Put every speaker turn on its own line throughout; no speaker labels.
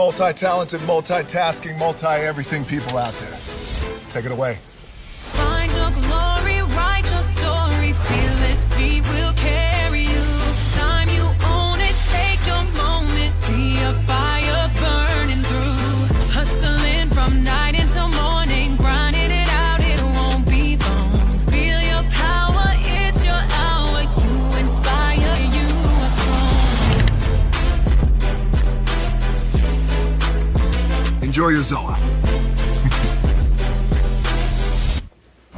multi-talented, multitasking, multi-everything people out there. Take it away.
Find your glory, write your story, fearless feet will carry you. Time you own it, take your moment, be a fire burning through. Hustling from night until morning, grinding it out, it won't be long. Feel your power, it's your hour, you inspire, you are strong.
Enjoy your Zola.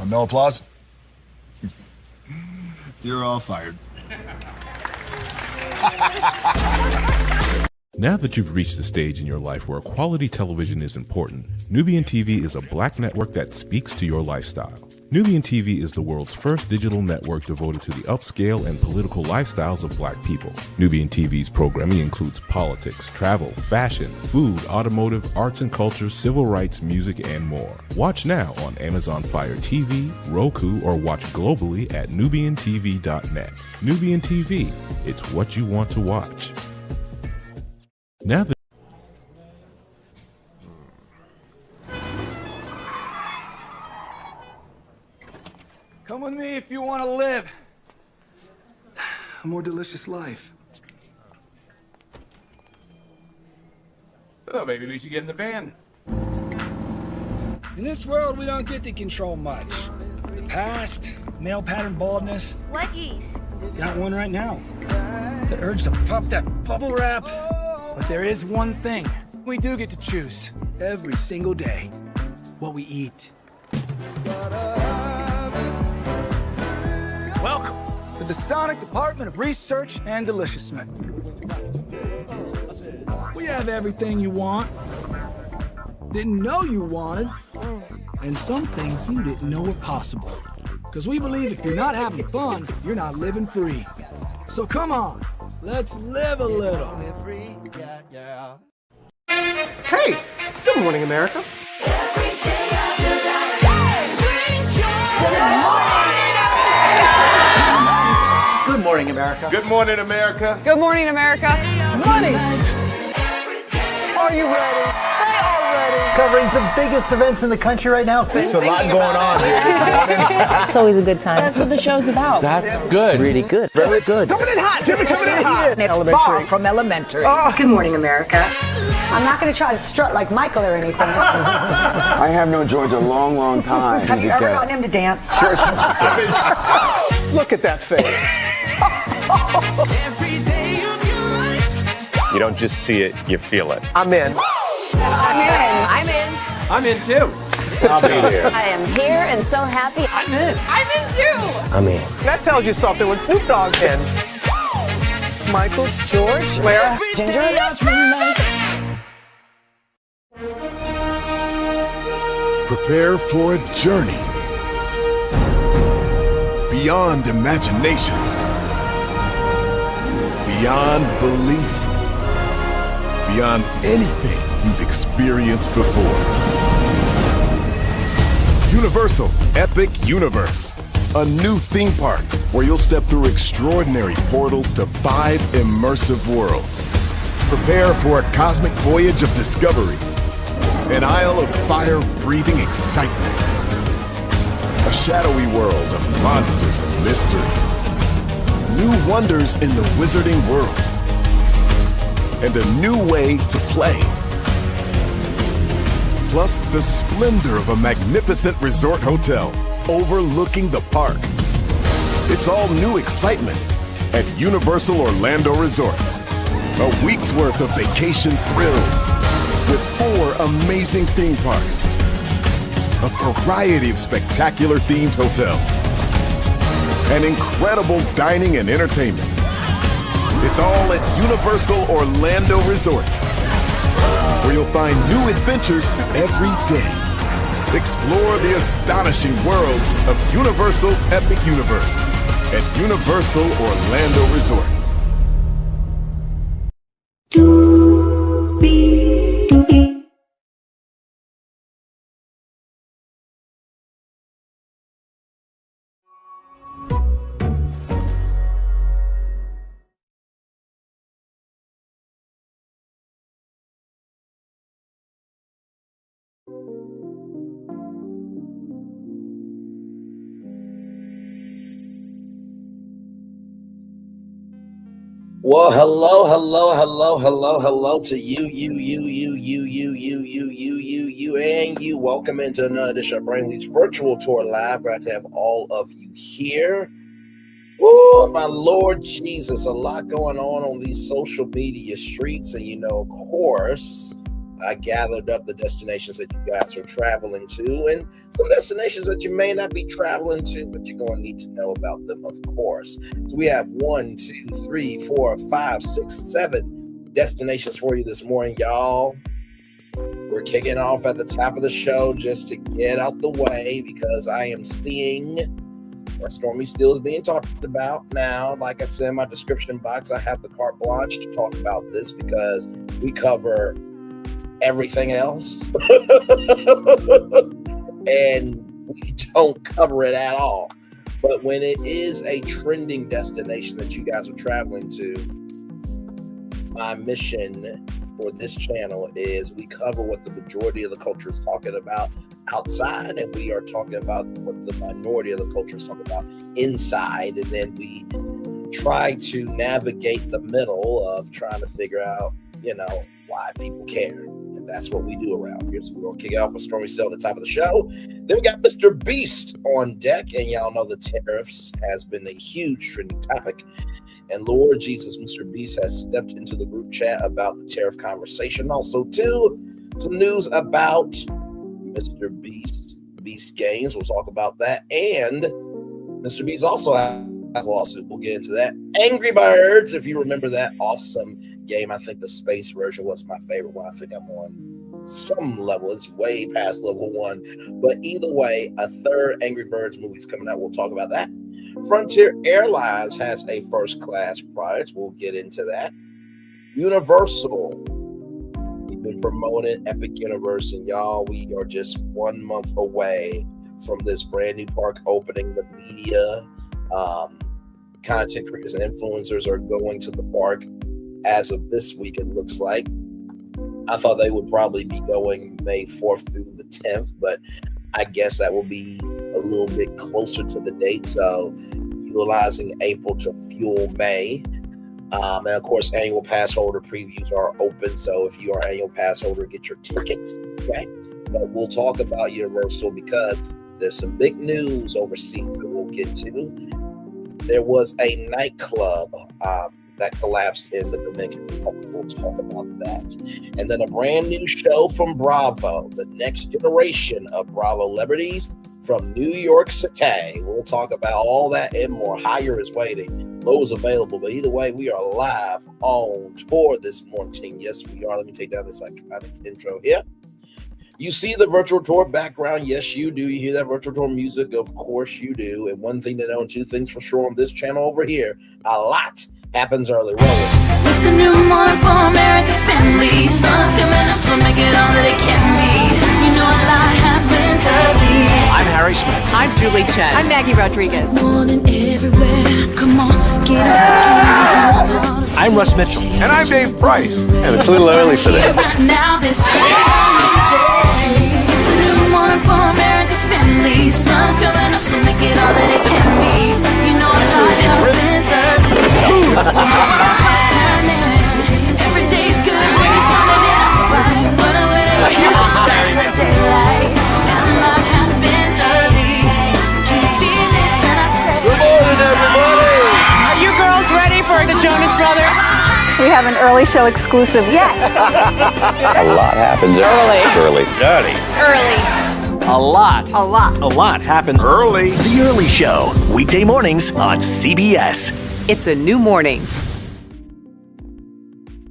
No applause? You're all fired.
Now that you've reached the stage in your life where quality television is important, Nubian TV is a black network that speaks to your lifestyle. Nubian TV is the world's first digital network devoted to the upscale and political lifestyles of black people. Nubian TV's programming includes politics, travel, fashion, food, automotive, arts and culture, civil rights, music, and more. Watch now on Amazon Fire TV, Roku, or watch globally at nubiantv.net. Nubian TV, it's what you want to watch. Now that
Come with me if you want to live a more delicious life.
Oh, maybe we should get in the van.
In this world, we don't get to control much. The past, male pattern baldness.
What geese?
Got one right now. The urge to pop that bubble wrap. But there is one thing we do get to choose every single day: what we eat. Welcome to the Sonic Department of Research and Deliciousment. We have everything you want, didn't know you wanted, and some things you didn't know were possible. Because we believe if you're not having fun, you're not living free. So come on, let's live a little.
Hey, good morning, America. Good morning, America.
Good morning, America.
Good morning, America.
Money! Are you ready? They are ready.
Covering the biggest events in the country right now.
There's a lot going on here this morning.
It's always a good time. That's what the show's about.
That's good.
Really good.
Very good. Coming in hot, Jimmy, coming in hot.
It's far from elementary.
Oh.
Good morning, America.
I'm not going to try to strut like Michael or anything.
I have known George a long, long time.
Have you ever gotten him to dance?
Look at that face.
You don't just see it, you feel it.
I'm in.
I'm in. I'm in.
I'm in too.
I'll be here.
I am here and so happy.
I'm in.
I'm in too.
I'm in.
That tells you something when Snoop Dogg's in. Michael, George, where?
Ginger.
Prepare for a journey beyond imagination, beyond belief, beyond anything you've experienced before. Universal Epic Universe, a new theme park where you'll step through extraordinary portals to 5 immersive worlds. Prepare for a cosmic voyage of discovery, an isle of fire-breathing excitement, a shadowy world of monsters and mystery, new wonders in the wizarding world, and a new way to play. Plus the splendor of a magnificent resort hotel overlooking the park. It's all new excitement at Universal Orlando Resort. A week's worth of vacation thrills with 4 amazing theme parks, a variety of spectacular themed hotels, and incredible dining and entertainment. It's all at Universal Orlando Resort, where you'll find new adventures every day. Explore the astonishing worlds of Universal Epic Universe at Universal Orlando Resort.
Well, hello to you, and you. Welcome into another edition of Brainley's Virtual Tour Live. Glad to have all of you here. Oh, my Lord Jesus, a lot going on these social media streets. And, of course, I gathered up the destinations that you guys are traveling to and some destinations that you may not be traveling to, but you're going to need to know about them, of course. So we have 1, 2, 3, 4, 5, 6, 7 destinations for you this morning, y'all. We're kicking off at the top of the show just to get out the way because I am seeing where Stormi Steele is being talked about now. Like I said in my description box, I have the carte blanche to talk about this because we cover everything else and we don't cover it at all. But when it is a trending destination that you guys are traveling to, my mission for this channel is we cover what the majority of the culture is talking about outside, and we are talking about what the minority of the culture is talking about inside, and then we try to navigate the middle of trying to figure out, why people care. And that's what we do around here. So we're going to kick it off with Stormi Steele at the top of the show. Then we got Mr. Beast on deck, and y'all know the tariffs has been a huge trending topic. And Lord Jesus, Mr. Beast has stepped into the group chat about the tariff conversation. Also, too, some news about Mr. Beast Games. We'll talk about that. And Mr. Beast also has a lawsuit. We'll get into that. Angry Birds, if you remember that awesome game. I think the space version was my favorite one. I think I'm on some level. It's way past level 1. But either way, a third Angry Birds movie is coming out. We'll talk about that. Frontier Airlines has a first-class product. We'll get into that. Universal. We've been promoting Epic Universe, and y'all, we are just 1 month away from this brand new park opening. The media, content creators and influencers are going to the park as of this week, it looks like. I thought they would probably be going May 4th through the 10th, but I guess that will be a little bit closer to the date. So utilizing April to fuel May. And of course, annual pass holder previews are open. So if you are an annual pass holder, get your tickets. Okay. But we'll talk about Universal because there's some big news overseas that we'll get to. There was a nightclub that collapsed in the Dominican Republic. We'll talk about that. And then a brand new show from Bravo, the next generation of Bravo celebrities from New York City. We'll talk about all that and more. Higher is waiting. Low is available. But either way, we are live on tour this morning. Yes, we are. Let me take down this iconic intro here. You see the virtual tour background. Yes, you do. You hear that virtual tour music? Of course you do. And one thing to know and two things for sure on this channel over here, a lot happens early. Roll it.
It's a new morning for America's family. Sun's coming up, so make it all that it can be. You know a lot happens early.
I'm Harry Smith. I'm Julie Chen.
I'm Maggie Rodriguez.
Morning everywhere. Come on, get up.
I'm Russ Mitchell.
And I'm Dave Price.
And it's a little early for this.
Right now, this it's a new morning for America's family. Sun's coming up, so make it all that it can be. You know a lot happens early. Every day's good when you're starting it out right. But whenever you're in the daylight, and a lot happens early. Can you feel it? And I say,
Good morning, everybody. Are you girls ready for the Jonas Brothers?
We have an early show exclusive. Yes.
A lot happens early.
A lot happens
Early.
The Early Show, weekday mornings on CBS.
It's a new morning.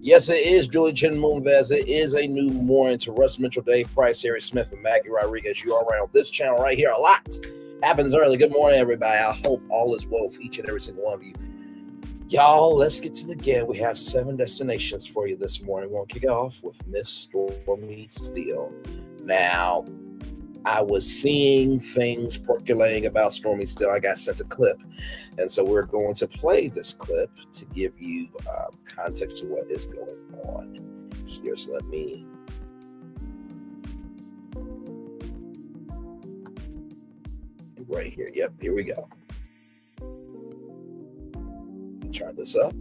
Yes, it is Julie Chen Moonves. It is a new morning to Russ Mitchell, Dave Price, Harry Smith, and Maggie Rodriguez. You are around this channel right here. A lot happens early. Good morning, everybody. I hope all is well for each and every single one of you. Y'all, let's get to the game. We have 7 destinations for you this morning. We're going to kick it off with Miss Stormi Steele. Now, I was seeing things percolating about Stormi Steele. I got sent a clip. And so we're going to play this clip to give you context to what is going on here. So let me right here. Yep, here we go. Turn this up.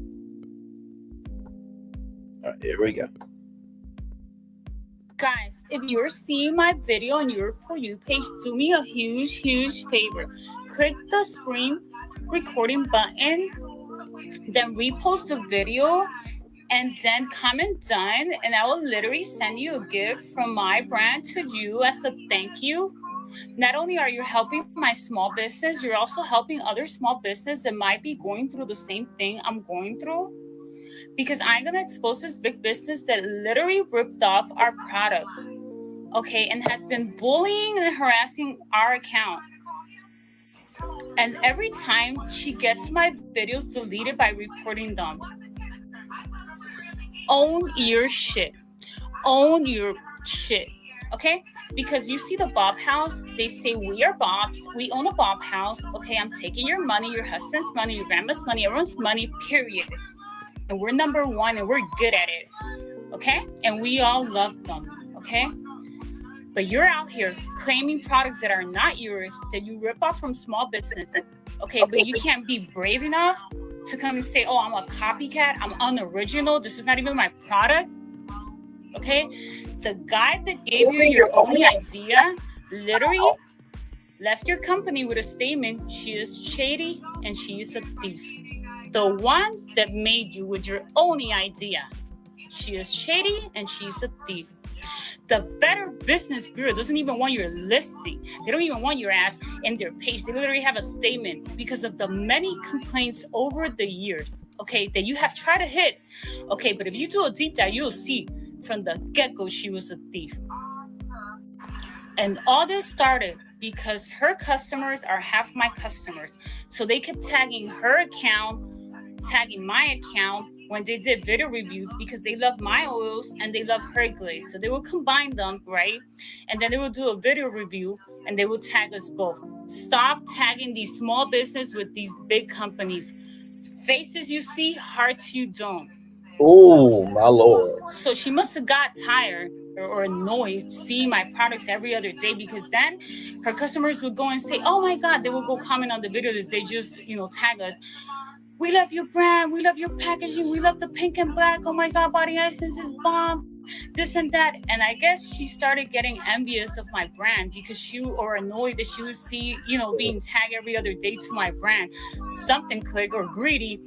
All right, here we go.
Guys, if you're seeing my video on your For You page, do me a huge favor. Click the screen recording button, then repost the video, and then comment done, and I will literally send you a gift from my brand to you as a thank you. Not only are you helping my small business, you're also helping other small business that might be going through the same thing I'm going through. Because I'm going to expose this big business that literally ripped off our product, okay, and has been bullying and harassing our account. And every time she gets my videos deleted by reporting them. Own your shit. Own your shit, okay? Because you see the Bob house, they say we are Bobs, we own a Bob house, okay? I'm taking your money, your husband's money, your grandma's money, everyone's money, period. And we're number one and we're good at it, okay? And we all love them, okay? But you're out here claiming products that are not yours, that you rip off from small businesses, okay? But you can't be brave enough to come and say, oh, I'm a copycat, I'm unoriginal, this is not even my product, okay? The guy that gave you your only idea literally left your company with a statement, she is shady and she is a thief. The one that made you with your only idea, she is shady and she's a thief. The Better Business Bureau doesn't even want your listing. They don't even want your ass in their page. They literally have a statement because of the many complaints over the years, okay, that you have tried to hit. Okay, but if you do a deep dive, you'll see from the get-go she was a thief. And all this started because her customers are half my customers. So they kept tagging her account, tagging my account when they did video reviews because they love my oils and they love her glaze. So they will combine them, right? And then they will do a video review and they will tag us both. Stop tagging these small business with these big companies. Faces you see, hearts you don't.
Oh, my Lord.
So she must have got tired or annoyed seeing my products every other day, because then her customers would go and say, oh my God, they will go comment on the video that they just, tag us. We love your brand. We love your packaging. We love the pink and black. Oh my God, Body Essence is bomb. This and that. And I guess she started getting envious of my brand because or annoyed that she would see, being tagged every other day to my brand. Something clicked, or greedy.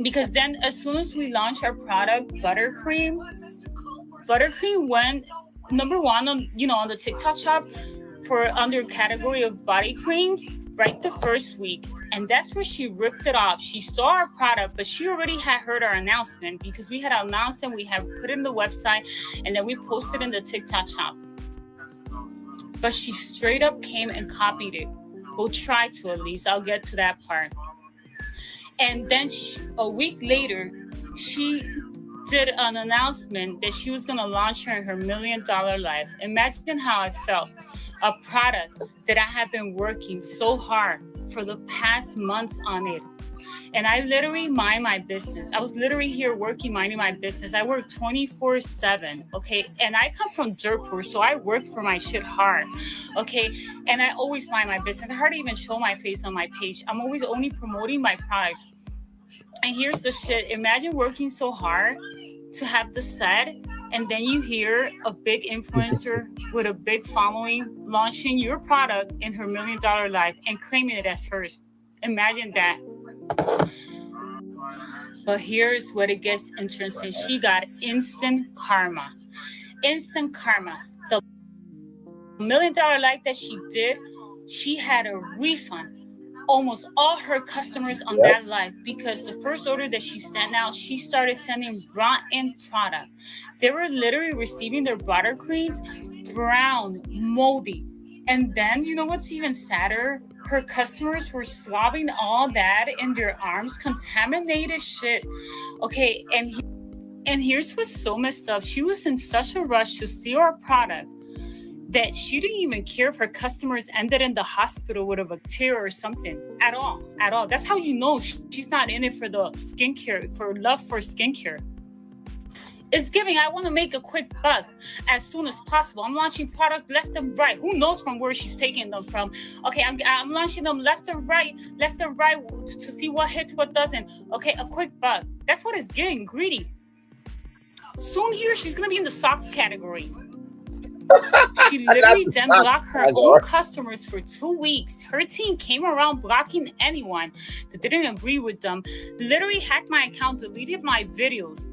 Because then as soon as we launched our product, Buttercream went number one on the TikTok shop for under category of body creams right the first week. And that's where she ripped it off. She saw our product, but she already had heard our announcement because we had announced and we had put it in the website and then we posted in the TikTok shop. But she straight up came and copied it. We'll try to, at least. I'll get to that part. And then a week later, she did an announcement that she was going to launch her $1 million life. Imagine how I felt. A product that I have been working so hard for the past months on it. And I literally mind my business. I was literally here working, minding my business. I work 24/7, okay? And I come from dirt poor, so I work for my shit hard, okay? And I always mind my business. I hardly even show my face on my page. I'm always only promoting my products. And here's the shit. Imagine working so hard to have the set, and then you hear a big influencer with a big following launching your product in her $1 million life and claiming it as hers. Imagine that. But here's what it gets interesting. She got instant karma. Instant karma. The $1 million life that she did, she had a refund. Almost all her customers on that live, because the first order that she sent out, she started sending brought-in product. They were literally receiving their buttercreams brown, moldy. And then, you know what's even sadder? Her customers were swabbing all that in their arms, contaminated shit. Okay, and here's what's so messed up. She was in such a rush to steal our product that she didn't even care if her customers ended in the hospital with a bacteria or something at all. That's how you know she's not in it for the skincare, for love for skincare. It's giving, I want to make a quick buck as soon as possible. I'm launching products left and right. Who knows from where she's taking them from? Okay, I'm launching them left and right to see what hits, what doesn't. Okay, a quick buck. That's what it's getting, greedy. Soon here, she's going to be in the socks category. She literally then blocked her own customers for 2 weeks. Her team came around blocking anyone that didn't agree with them. Literally hacked my account, deleted my videos.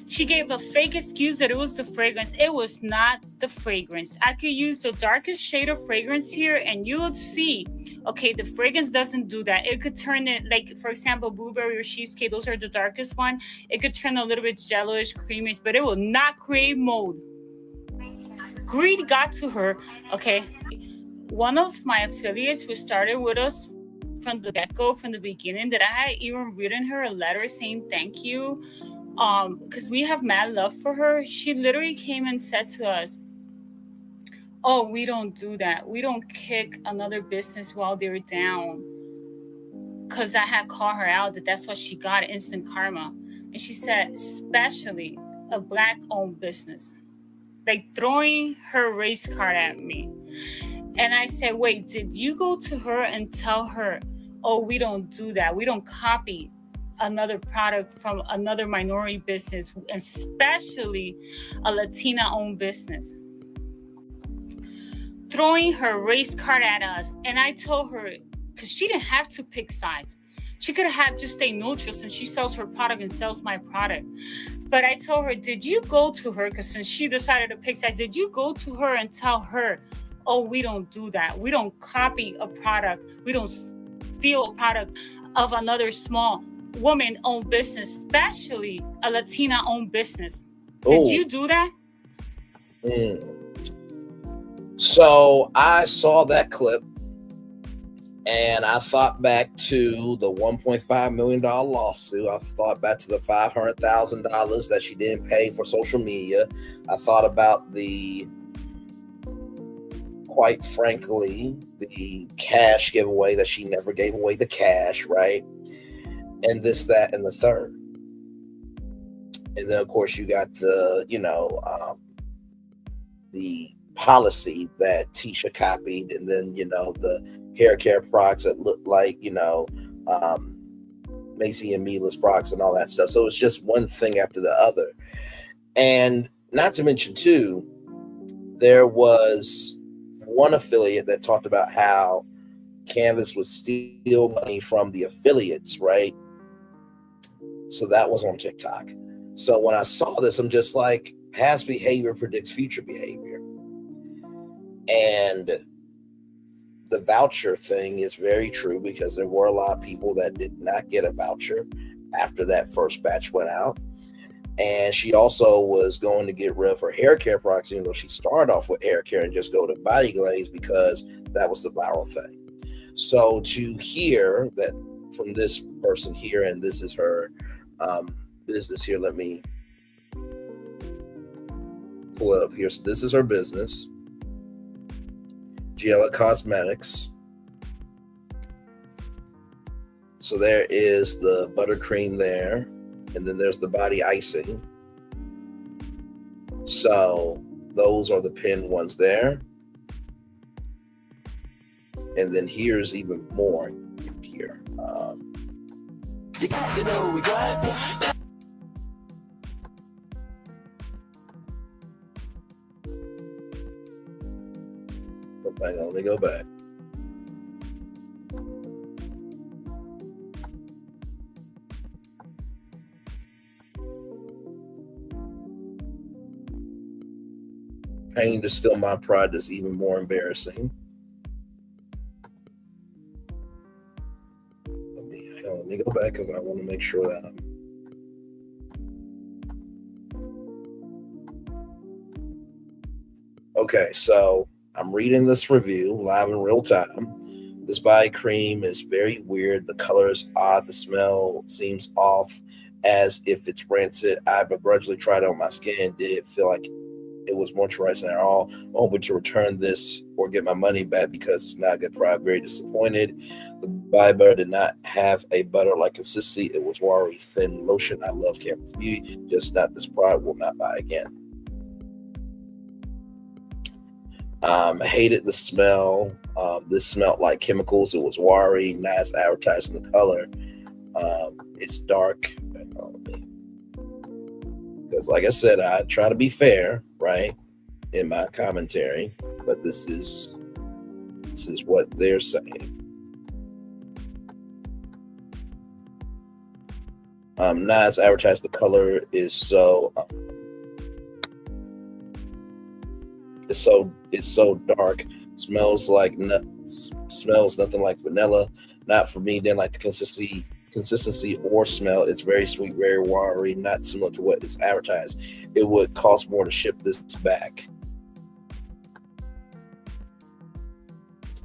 She gave a fake excuse that it was the fragrance. It was not the fragrance. I could use the darkest shade of fragrance here and you would see, okay, the fragrance doesn't do that. It could turn it, like, for example, blueberry or cheesecake, those are the darkest one. It could turn a little bit jello-ish, creamish, but it will not create mold. Greed got to her, okay. One of my affiliates who started with us from the get-go, from the beginning, that I had even written her a letter saying thank you, because we have mad love for her. She literally came and said to us, oh, we don't do that. We don't kick another business while they're down. Because I had called her out that's what she got, instant karma. And she said, especially a Black-owned business. Like throwing her race card at me. And I said, wait, did you go to her and tell her, oh, we don't do that. We don't copy another product from another minority business, especially a Latina-owned business. Throwing her race card at us. And I told her, because she didn't have to pick sides. She could have just stayed neutral since she sells her product and sells my product. But I told her, did you go to her, because since she decided to pick sides, did you go to her and tell her, oh, we don't do that. We don't copy a product. We don't steal a product of another small woman-owned business, especially a Latina-owned business. Did you do that?
So I saw that clip and I thought back to the $1.5 million lawsuit. I thought back to the $500,000 that she didn't pay for social media. I thought about quite frankly, the cash giveaway that she never gave away the cash, right? And this, that, and the third. And then, of course, you got the policy that Tisha copied, and then, the hair care products that look like, Macy and Mila's products and all that stuff. So it's just one thing after the other. And not to mention, too, there was one affiliate that talked about how Canvas would steal money from the affiliates, right? So that was on TikTok. So when I saw this, I'm just like, past behavior predicts future behavior. And the voucher thing is very true, because there were a lot of people that did not get a voucher after that first batch went out. And she also was going to get rid of her hair care products, even though she started off with hair care, and just go to body glaze because that was the viral thing. So to hear that from this person here, and this is her business here, let me pull it up here. So this is her business, Giella Cosmetics. So there is the buttercream there, and then there's the body icing. So those are the pinned ones there. And then here's even more here. Hang on, let me go back. Pain to Still My Pride is even more embarrassing. Let me go back, because I want to make sure that okay, so I'm reading this review live in real time. This body cream is very weird. The color is odd. The smell seems off, as if it's rancid. I begrudgingly tried it on my skin. Did it feel like it was moisturizing at all? I'm hoping to return this or get my money back, because it's not a good product. Very disappointed. The Body butter did not have a butter-like consistency. It was watery, thin lotion. I love Campus Beauty, just not this product. Will not buy again. Hated the smell. This smelled like chemicals. It was watery, nice advertising the color. It's dark. Because like I said, I try to be fair, right, in my commentary, but this is what they're saying. Nice advertised the color is so it's so dark. Smells nothing like vanilla. Not for me. Didn't like the consistency or smell. It's very sweet, very watery, not similar to what is advertised. It would cost more to ship this back.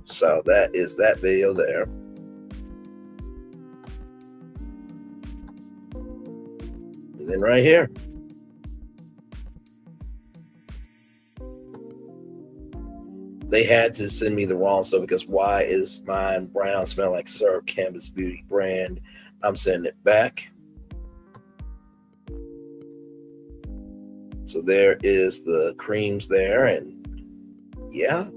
So that is that video there. And then right here. They had to send me the wrong stuff because why is mine brown, smell like syrup, Campus Beauty brand? I'm sending it back. So there is the creams there, and yeah.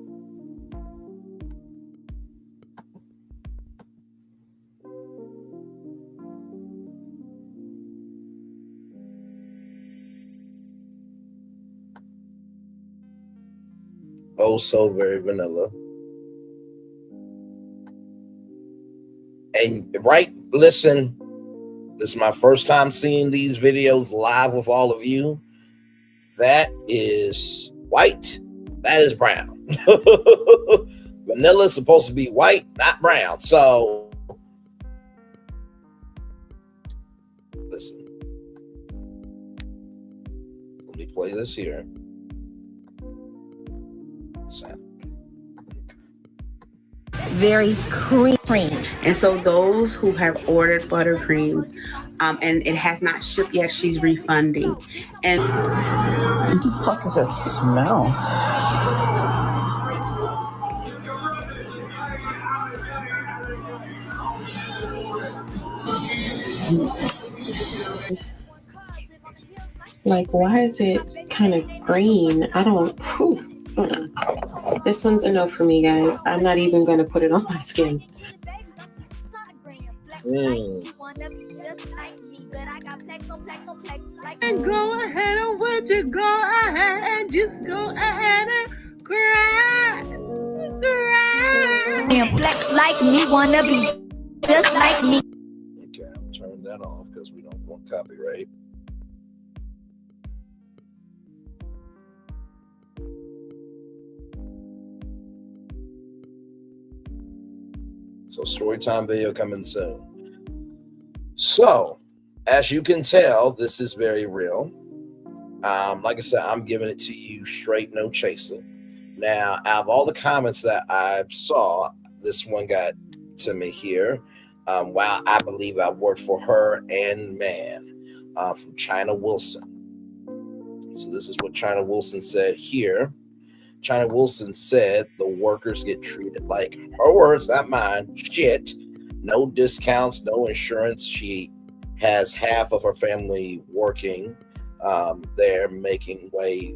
Oh, so very vanilla. And right, listen, this is my first time seeing these videos live with all of you. That is white. That is brown. Vanilla is supposed to be white, not brown. So, listen. Let me play this here.
Very cream. And so those who have ordered buttercreams and it has not shipped yet, she's refunding. And
what the fuck is that smell?
like, why is it kind of green? I don't. This one's a no for me, guys. I'm not even going to put it on my skin.
And go ahead and would you go ahead and just go ahead and cry.
And flex like me, wanna be just like me.
Okay, I'll turn that off because we don't want copyright. So storytime video coming soon. So, as you can tell, this is very real. Like I said, I'm giving it to you straight, no chaser. Now, out of all the comments that I saw, this one got to me here. Wow, I believe I worked for her and man, from China Wilson. So this is what China Wilson said here. China Wilson said the workers get treated like, her words, not mine, shit. No discounts, no insurance. She has half of her family working there, making way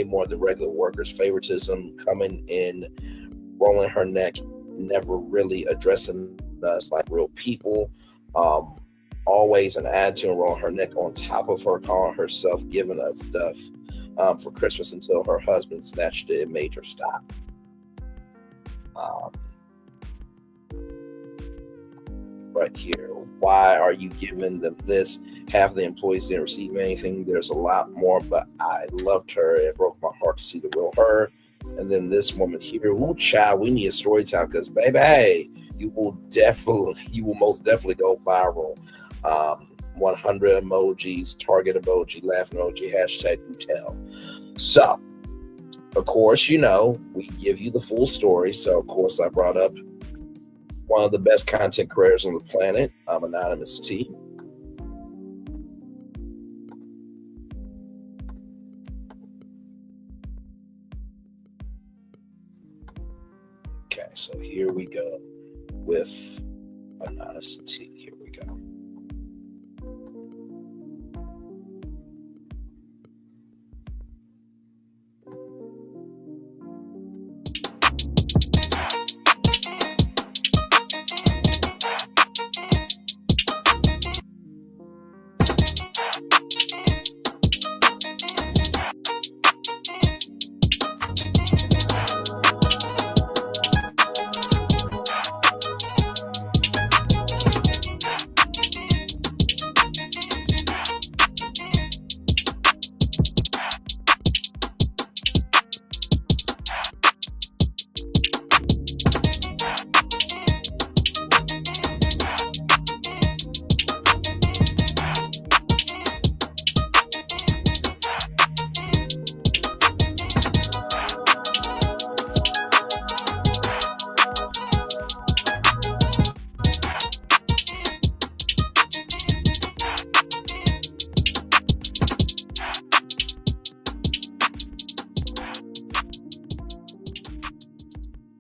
more than regular workers. Favoritism coming in, rolling her neck, never really addressing us like real people. Always an attitude and rolling her neck on top of her, calling herself giving us stuff for Christmas until her husband snatched it and made her stop. Right here, why are you giving them this? Half of the employees didn't receive anything. There's a lot more, but I loved her. It broke my heart to see the real her. And then this woman here, ooh, child, we need a story time because, baby, hey, you will most definitely go viral. 100 emojis, target emoji, laughing emoji, hashtag you tell. So, of course, you know, we give you the full story. So, of course, I brought up one of the best content creators on the planet, Anonymous T. Okay, so here we go. with Anonymous T. Here we go.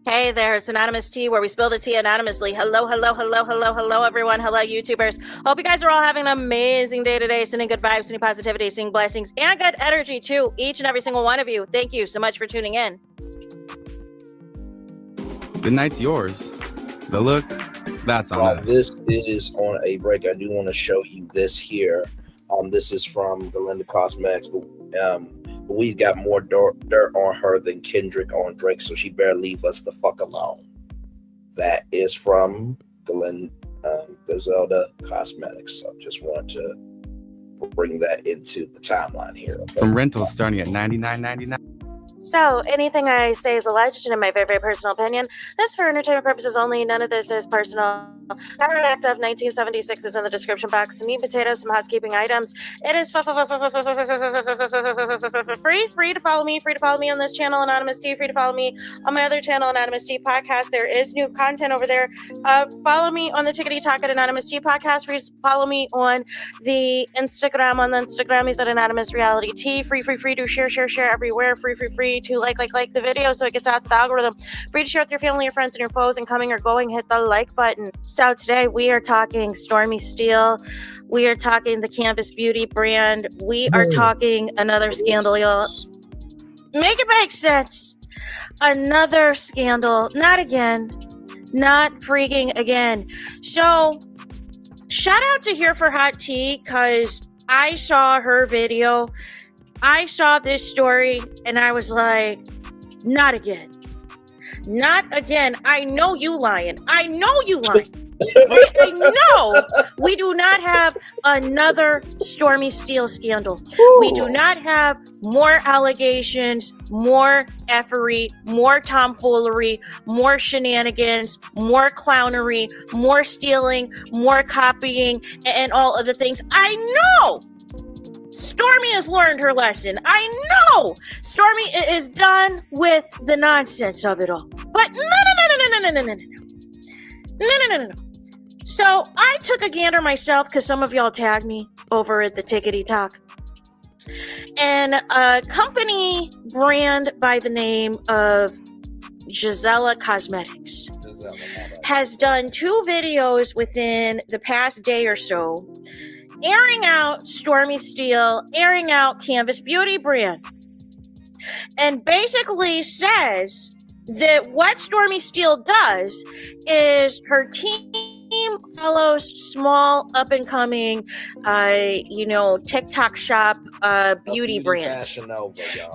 Hey there, it's Anonymous Tea, where we spill the tea anonymously. Hello, everyone. Hello, YouTubers. Hope you guys are all having an amazing day today, sending good vibes, sending positivity, sending blessings, and good energy to each and every single one of you. Thank you so much for tuning in.
The night's yours. The look, that's on
While
us.
this is on a break, I do want to show you this here. This is from Galinda Cosmetics, but we've got more dirt on her than Kendrick on Drake, so she better leave us the fuck alone. That is from Gazelda Cosmetics. So just want to bring that into the timeline here. Okay?
From rentals starting at $99.99.
So, anything I say is alleged and in my very, very personal opinion. This is for entertainment purposes only. None of this is personal. Power Act of 1976 is in the description box. Meat, potatoes, some housekeeping items. It is free to follow me. Free to follow me on this channel, Anonymous Tea. Free to follow me on my other channel, Anonymous Tea Podcast. There is new content over there. Follow me on the Tickety Talk at Anonymous Tea Podcast. Free to follow me on the Instagram. On the Instagram is at Anonymous Reality Tea. Free to share everywhere. Free to like the video so it gets out to the algorithm. Free to share with your family, your friends, and your foes, and coming or going, hit the like button. So today we are talking Stormi Steele. We are talking the Canvas Beauty brand. We are talking another scandal, y'all. Make it make sense. Another scandal. Not again. Not freaking again. So shout out to Here for Hot Tea, because I saw her video. I saw this story and I was like, not again. Not again. I know you lying. I know we do not have another Stormi Steele scandal. Ooh. We do not have more allegations, more effery, more tomfoolery, more shenanigans, more clownery, more stealing, more copying, and all other things. I know Stormi has learned her lesson. I know Stormi is done with the nonsense of it all. But no. So I took a gander myself, because some of y'all tagged me over at the Tickety Talk. And a company brand by the name of Gisela Cosmetics has done 2 videos within the past day or so, airing out Stormi Steele, airing out Canvas Beauty brand, and basically says that what Stormi Steele does is her team follows small up-and-coming, TikTok shop beauty brands,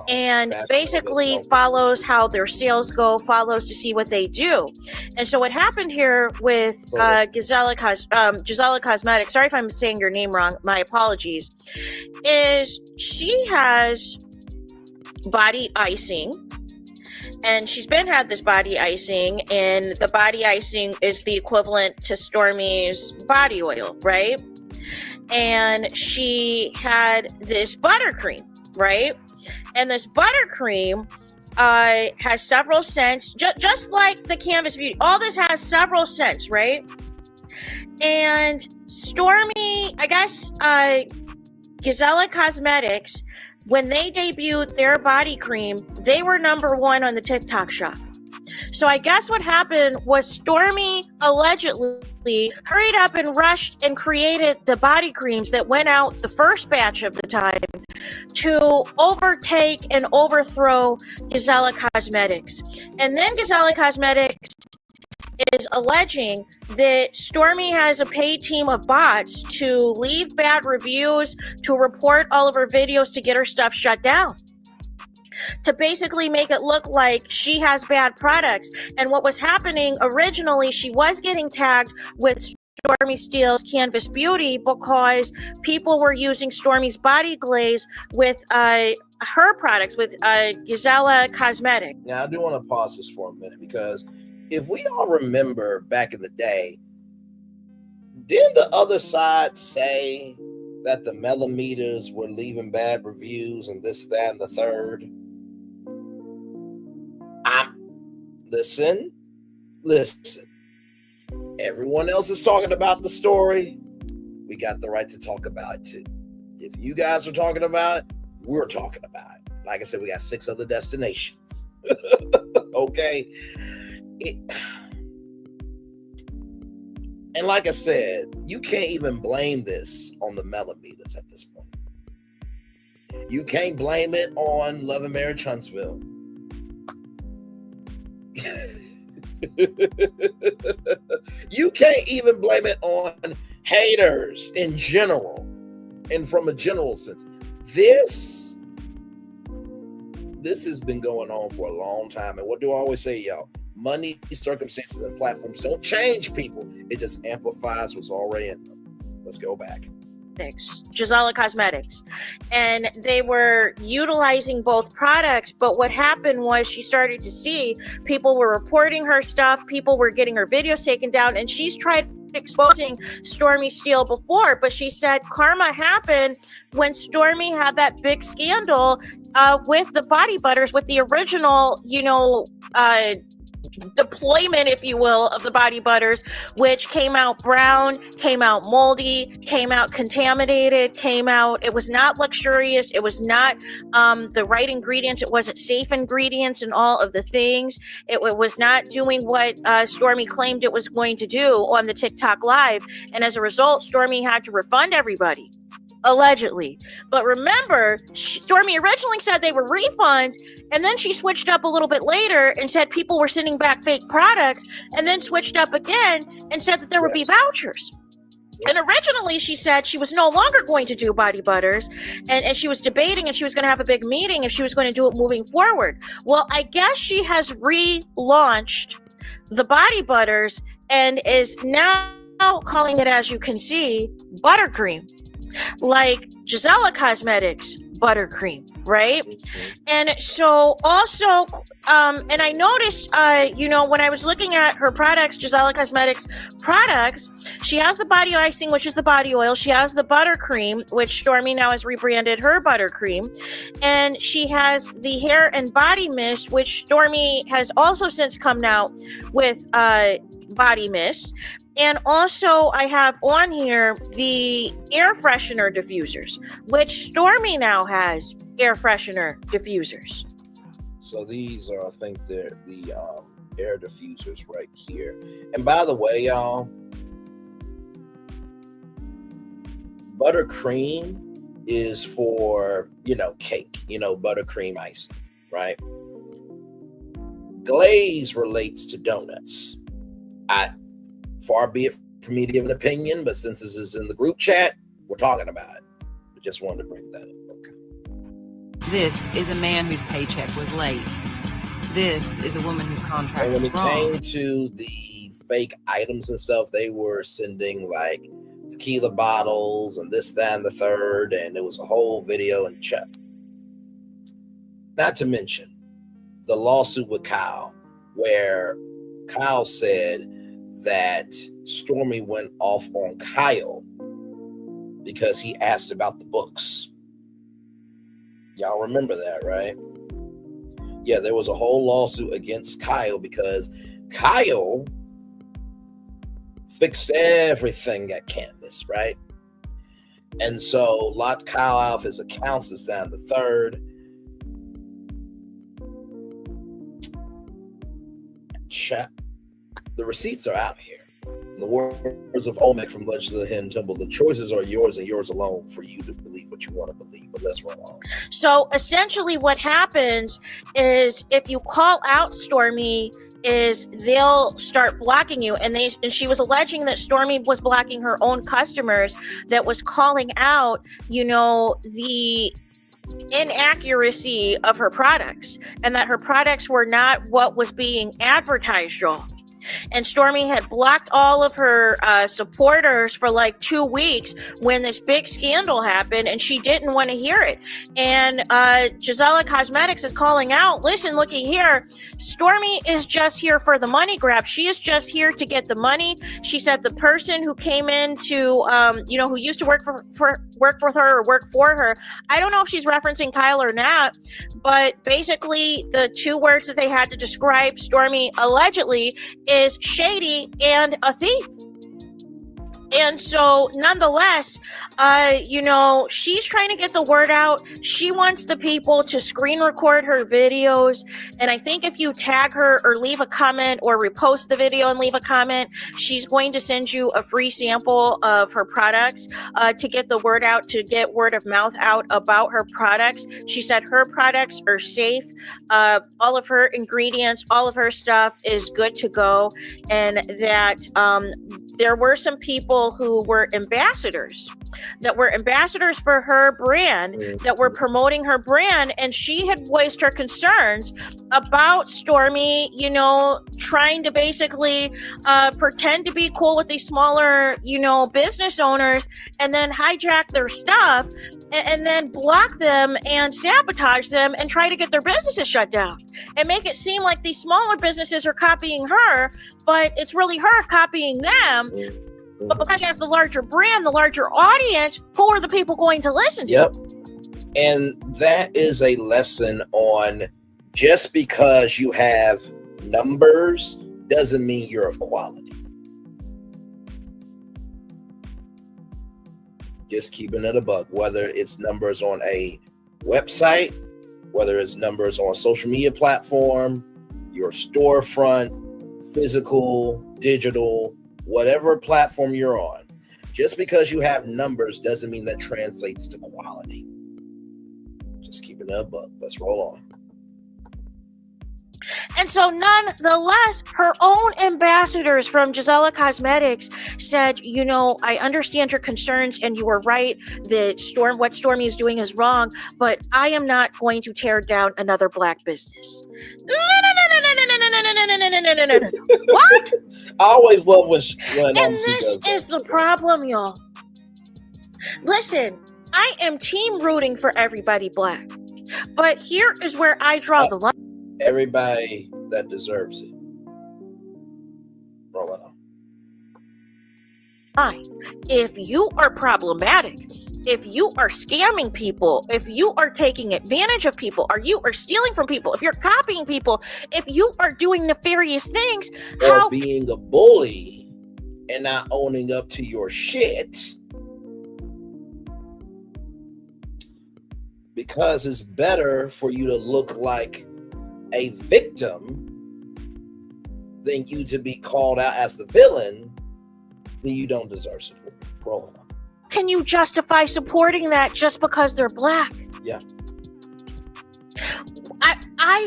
and basically follows how their sales go, follows to see what they do. And so what happened here with Gisela Cosmetics, sorry if I'm saying your name wrong, my apologies, is she has body icing. And she's had this body icing, and the body icing is the equivalent to Stormi's body oil, right? And she had this buttercream, right? And this buttercream has several scents, just like the Canvas Beauty. All this has several scents, right? And Stormi, I guess, Gisela Cosmetics, when they debuted their body cream, they were #1 on the TikTok shop. So I guess what happened was Stormi allegedly hurried up and rushed and created the body creams that went out the first batch of the time to overtake and overthrow Gisela Cosmetics. And then Gisela Cosmetics is alleging that Stormi has a paid team of bots to leave bad reviews, to report all of her videos, to get her stuff shut down, to basically make it look like she has bad products. And what was happening originally, she was getting tagged with Stormi Steele's Canvas Beauty because people were using Stormi's body glaze with her products, with Gisela Cosmetics.
Now, I do want to pause this for a minute, because if we all remember back in the day, didn't the other side say that the millimeters were leaving bad reviews and this, that, and the third? Listen. Everyone else is talking about the story. We got the right to talk about it too. If you guys are talking about it, we're talking about it. Like I said, we got 6 other destinations. Okay. And like I said, you can't even blame this on the millimeters at this point. You can't blame it on Love and Marriage Huntsville. You can't even blame it on haters in general, and from a general sense. This has been going on for a long time. And what do I always say, y'all? Money, circumstances, and platforms don't change people. It just amplifies what's already in them. Let's go back.
Gisela Cosmetics, and they were utilizing both products. But what happened was she started to see people were reporting her stuff, people were getting her videos taken down, and she's tried exposing Stormi Steele before, but she said karma happened when Stormi had that big scandal with the body butters, with the original, deployment, if you will, of the body butters, which came out brown, came out moldy, came out contaminated, it was not luxurious, it was not the right ingredients, it wasn't safe ingredients and all of the things. It was not doing what Stormi claimed it was going to do on the TikTok live, and as a result, Stormi had to refund everybody. Allegedly. But remember, Stormi originally said they were refunds, and then she switched up a little bit later and said people were sending back fake products, and then switched up again and said that there would be vouchers. And originally she said she was no longer going to do body butters, and she was debating, and she was going to have a big meeting if she was going to do it moving forward. Well, I guess she has relaunched the body butters and is now calling it, as you can see, buttercream. Like Gisela Cosmetics buttercream, right? And so also, and I noticed, when I was looking at her products, Gisela Cosmetics products, she has the body icing, which is the body oil. She has the buttercream, which Stormi now has rebranded her buttercream. And she has the hair and body mist, which Stormi has also since come out with body mist. And also I have on here the air freshener diffusers, which Stormi now has air freshener diffusers.
So these are, I think, they're the air diffusers right here. And by the way, y'all, buttercream is for, cake, buttercream icing, right? Glaze relates to donuts. Far be it for me to give an opinion, but since this is in the group chat, we're talking about it. I just wanted to bring that up. Okay.
This is a man whose paycheck was late. This is a woman whose contract
and when
was
it
wrong.
came to the fake items and stuff, they were sending like tequila bottles and this, that, and the third, and it was a whole video and chat. Not to mention the lawsuit with Kyle, where Kyle said that Stormi went off on Kyle because he asked about the books. Y'all remember that, right? Yeah, there was a whole lawsuit against Kyle because Kyle fixed everything at Canvas, right? And so locked Kyle out of his accounts, this, that, and the third. chat. The receipts are out here. In the words of Olmec from Legends of the Hidden Temple, the choices are yours and yours alone for you to believe what you want to believe. But let's run on.
So essentially what happens is if you call out Stormi, is they'll start blocking you. And she was alleging that Stormi was blocking her own customers, that was calling out, the inaccuracy of her products, and that her products were not what was being advertised, y'all. And Stormi had blocked all of her supporters for like 2 weeks when this big scandal happened, and she didn't want to hear it. And Gisela Cosmetics is calling out, listen, looky here, Stormi is just here for the money grab. She is just here to get the money. She said the person who came in to, who used to work with her or work for her, I don't know if she's referencing Kyle or not, but basically the 2 words that they had to describe Stormi allegedly is shady and a thief. And so nonetheless, she's trying to get the word out. She wants the people to screen record her videos. And I think if you tag her or leave a comment or repost the video and leave a comment, she's going to send you a free sample of her products to get the word out, to get word of mouth out about her products. She said her products are safe. All of her ingredients, all of her stuff is good to go. And that there were some people who were ambassadors for her brand, that were promoting her brand, and she had voiced her concerns about Stormi, trying to basically pretend to be cool with these smaller, business owners, and then hijack their stuff, and then block them and sabotage them and try to get their businesses shut down and make it seem like these smaller businesses are copying her, but it's really her copying them. But because she has the larger brand, the larger audience, who are the people going to listen to?
Yep. And that is a lesson on just because you have numbers doesn't mean you're of quality. Just keeping it a buck, whether it's numbers on a website, whether it's numbers on a social media platform, your storefront, physical, digital, whatever platform you're on, just because you have numbers doesn't mean that translates to quality. Just keeping it a buck. Let's roll on.
And so nonetheless, her own ambassadors from Gisela Cosmetics said, I understand your concerns and you were right that what Stormi is doing is wrong, but I am not going to tear down another black business. No. What?
I always love when
and this is the problem, y'all. Listen, I am team rooting for everybody black, but here is where I draw the line.
Everybody that deserves it. Roll it on.
If you are problematic, if you are scamming people, if you are taking advantage of people, or you are stealing from people, if you're copying people, if you are doing nefarious things,
or being a bully and not owning up to your shit, because it's better for you to look like a victim than you to be called out as the villain, then you don't deserve support. Rolling on.
Can you justify supporting that just because they're black?
Yeah.
I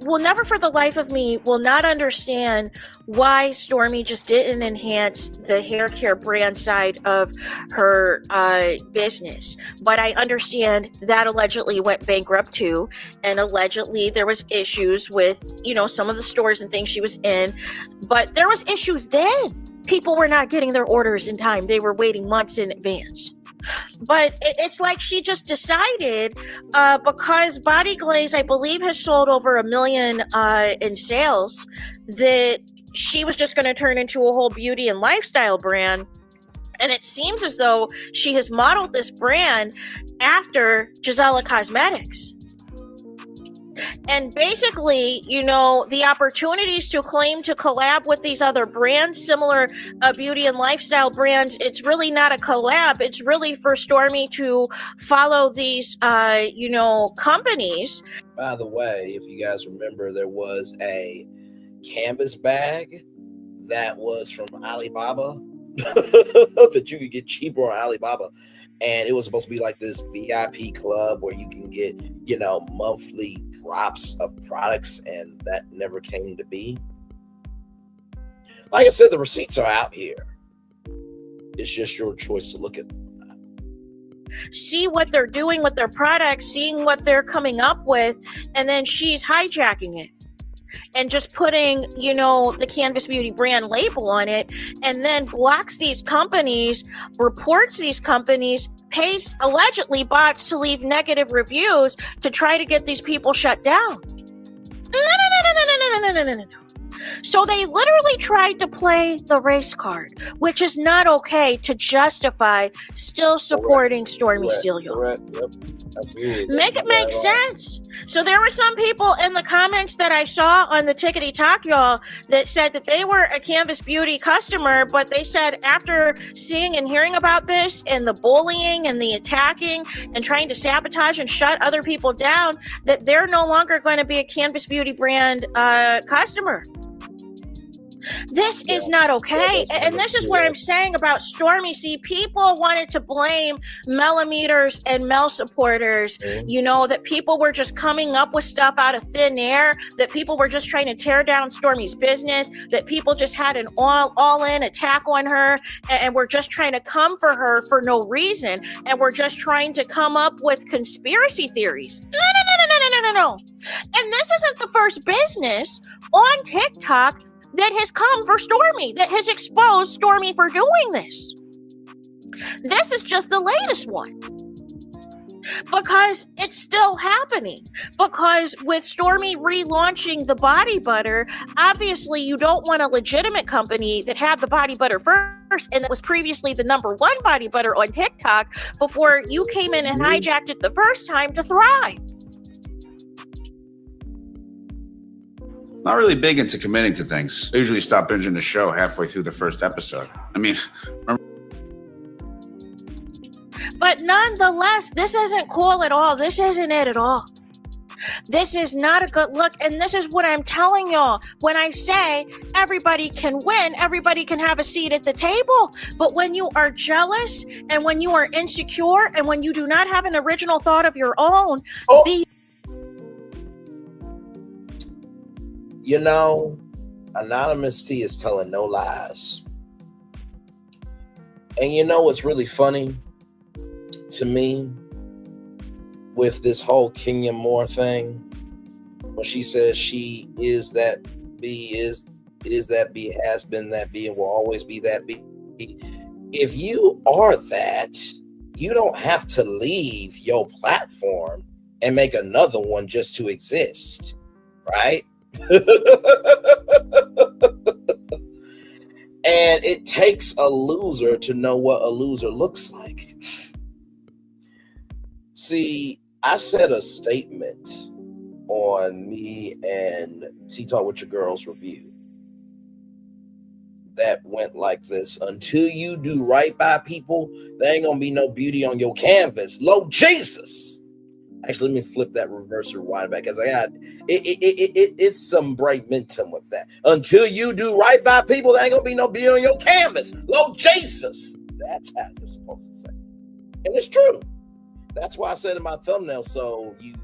will never for the life of me will not understand why Stormi just didn't enhance the hair care brand side of her business. But I understand that allegedly went bankrupt too, and allegedly there was issues with, some of the stores and things she was in. But there was issues then. People were not getting their orders in time. They were waiting months in advance. But it's like she just decided, because Body Glaze, I believe, has sold over 1 million in sales, that she was just going to turn into a whole beauty and lifestyle brand. And it seems as though she has modeled this brand after Gisela Cosmetics. And basically, the opportunities to claim to collab with these other brands, similar beauty and lifestyle brands, it's really not a collab. It's really for Stormi to follow these, companies.
By the way, if you guys remember, there was a canvas bag that was from Alibaba that you could get cheaper on Alibaba. And it was supposed to be like this VIP club where you can get, you know, monthly drops of products, and that never came to be. Like I said, the receipts are out here. It's just your choice to look at them.
See what they're doing with their products, seeing what they're coming up with, and then she's hijacking it and just putting, you know, the Canvas Beauty brand label on it, and then blocks these companies, reports these companies, pays allegedly bots to leave negative reviews to try to get these people shut down. No. So they literally tried to play the race card, which is not okay to justify still supporting Stormi Steele.
Correct. Yep. Absolutely.
Make it make sense. So there were some people in the comments that I saw on the Tickety Talk, y'all, that said that they were a Canvas Beauty customer, but they said after seeing and hearing about this and the bullying and the attacking and trying to sabotage and shut other people down, that they're no longer going to be a Canvas Beauty brand customer. This is not okay. And this is what I'm saying about Stormi. See, people wanted to blame millimeters and Mel supporters, you know, that people were just coming up with stuff out of thin air, that people were just trying to tear down Stormi's business, that people just had an all-in attack on her, and we're just trying to come for her for no reason, and we're just trying to come up with conspiracy theories. No. And this isn't the first business on TikTok that has come for Stormi, that has exposed Stormi for doing this. This is just the latest one. Because it's still happening. Because with Stormi relaunching the body butter, obviously you don't want a legitimate company that had the body butter first and that was previously the #1 body butter on TikTok before you came in and hijacked it the first time to thrive.
Not really big into committing to things. I usually stop binging the show halfway through the first episode. I mean,
but nonetheless, this isn't cool at all. This isn't it at all. This is not a good look. And this is what I'm telling y'all. When I say everybody can win, everybody can have a seat at the table. But when you are jealous and when you are insecure and when you do not have an original thought of your own,
You know, Anonymous T is telling no lies. And you know what's really funny to me with this whole Kenya Moore thing? When she says she is that B, is that B, has been that B, and will always be that B. If you are that, you don't have to leave your platform and make another one just to exist, right? And it takes a loser to know what a loser looks like. See, I said a statement on me and Tea Talk with Your Girls review that went like this: until you do right by people, there ain't gonna be no beauty on your canvas. Lord Jesus. Actually, let me flip that, reverse or rewind back, because I got it's some bright momentum with that. Until you do right by people, there ain't gonna be no beauty on your canvas. Lord Jesus. That's how you're supposed to say it. And it's true. That's why I said in my thumbnail, so you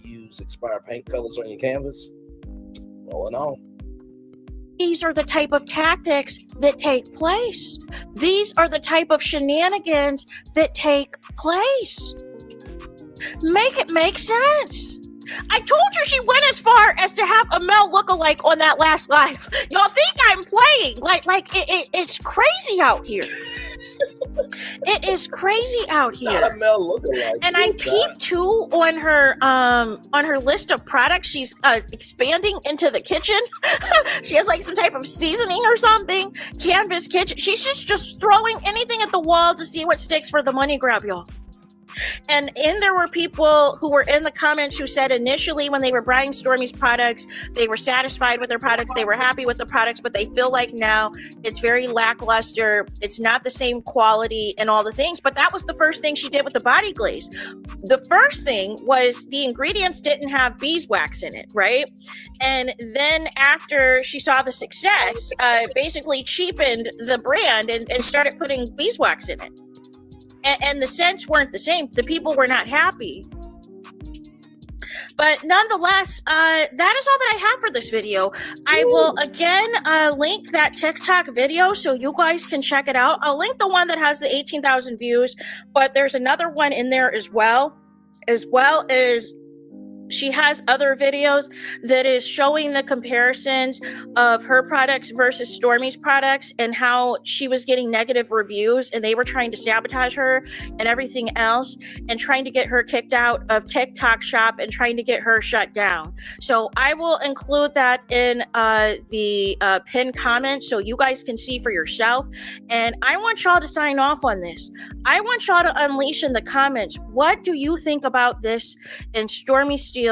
use expired paint colors on your canvas? Rolling on.
These are the type of tactics that take place. These are the type of shenanigans that take place. Make it make sense. I told you she went as far as to have a Mel lookalike on that last live. Y'all think I'm playing? It's crazy out here. It is crazy out here.
Not a Mel lookalike.
And I peeped too on her list of products. She's expanding into the kitchen. She has like some type of seasoning or something. Canvas kitchen. She's just throwing anything at the wall to see what sticks for the money grab, y'all. And there were people who were in the comments who said initially when they were buying Stormi's products, they were satisfied with their products, they were happy with the products, but they feel like now it's very lackluster, it's not the same quality and all the things. But that was the first thing she did with the body glaze. The first thing was the ingredients didn't have beeswax in it, right? And then after she saw the success, basically cheapened the brand and started putting beeswax in it. And the scents weren't the same. The people were not happy. But nonetheless, that is all that I have for this video. I will again link that TikTok video so you guys can check it out. I'll link the one that has the 18,000 views, but there's another one in there as well as she has other videos that is showing the comparisons of her products versus Stormi's products and how she was getting negative reviews and they were trying to sabotage her and everything else and trying to get her kicked out of TikTok shop and trying to get her shut down. So I will include that in the pinned comment so you guys can see for yourself. And I want y'all to sign off on this. I want y'all to unleash in the comments. What do you think about this and Stormi Steele's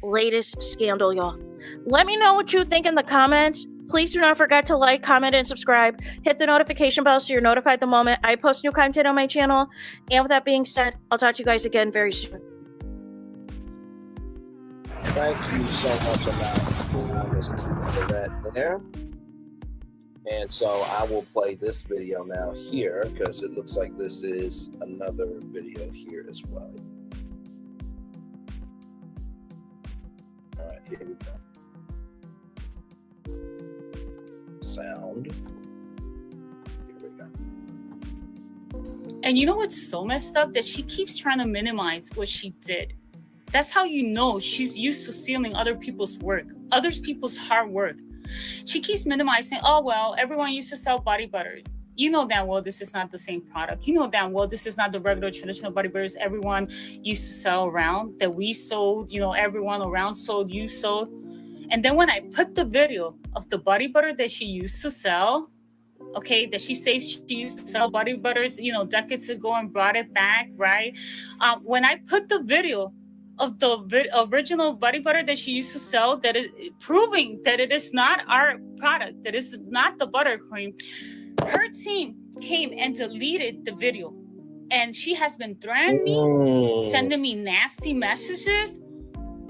latest scandal, y'all? Let me know what you think in the comments. Please do not forget to like, comment, and subscribe. Hit the notification bell so you're notified the moment I post new content on my channel. And with that being said, I'll talk to you guys again very soon.
Thank you so much, Amanda, for that there. And so I will play this video now here because it looks like this is another video here as well. All right, here we go. Sound. Here we go.
And you know what's so messed up? That she keeps trying to minimize what she did. That's how you know she's used to stealing other people's work, other people's hard work. She keeps minimizing, oh, well, everyone used to sell body butters. You know damn well this is not the same product. You know damn well this is not the regular traditional body butters everyone used to sell around, that we sold, everyone around sold, you sold. And then when I put the video of the body butter that she used to sell, okay, that she says she used to sell body butters, decades ago and brought it back, right? When I put the video of the original body butter that she used to sell, that is proving that it is not our product, that is not the buttercream, her team came and deleted the video. And she has been threatening me, sending me nasty messages,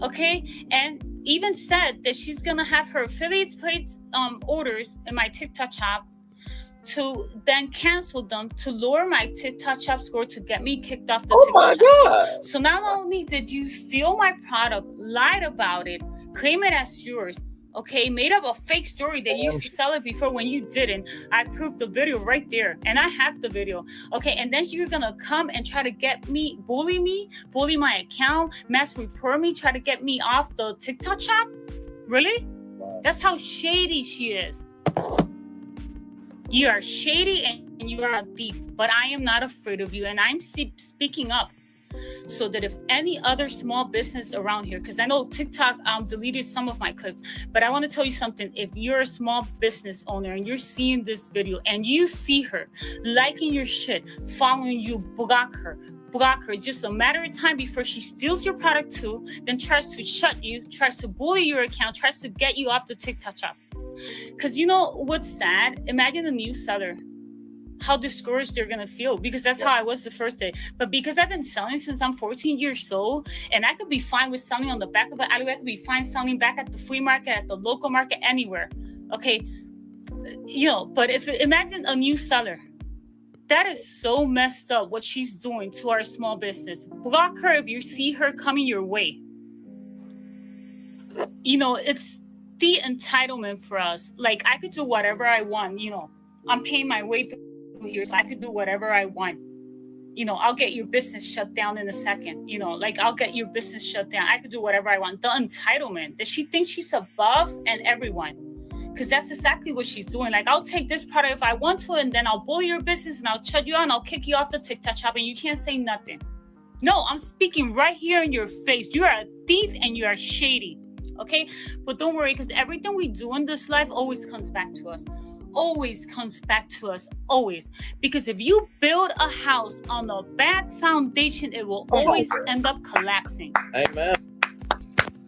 okay? And even said that she's gonna have her affiliates place orders in my TikTok shop to then cancel them to lower my TikTok shop score to get me kicked off the TikTok shop. So not only did you steal my product, lied about it, claim it as yours, okay, made up a fake story that you used to sell it before when you didn't. I proved the video right there, and I have the video, okay, and then you're gonna come and try to get me, bully my account, mass report me, try to get me off the TikTok shop? Really? That's how shady she is. You are shady and you are a thief, but I am not afraid of you. And I'm speaking up so that if any other small business around here, because I know TikTok deleted some of my clips, but I want to tell you something. If you're a small business owner and you're seeing this video and you see her liking your shit, following you, block her. It's just a matter of time before she steals your product too, then tries to shut you, tries to bully your account, tries to get you off the TikTok shop. Because you know what's sad? Imagine a new seller, how discouraged they're gonna feel, because that's how I was the first day. But because I've been selling since I'm 14 years old, and I could be fine with selling on the back of an alleyway, I could be fine selling back at the flea market, at the local market, anywhere. Okay, but imagine a new seller. That is so messed up what she's doing to our small business. Block her if you see her coming your way. It's the entitlement for us. Like, I could do whatever I want. I'm paying my way through here, so I could do whatever I want. I'll get your business shut down in a second. I'll get your business shut down. I could do whatever I want. The entitlement that she thinks she's above and everyone, because that's exactly what she's doing. Like, I'll take this product if I want to, and then I'll bully your business and I'll shut you out and I'll kick you off the TikTok shop and you can't say nothing. No, I'm speaking right here in your face. You are a thief and you are shady. Okay, but don't worry, because everything we do in this life always comes back to us. always comes back to us, always. Because if you build a house on a bad foundation, it will always end up collapsing.
Amen.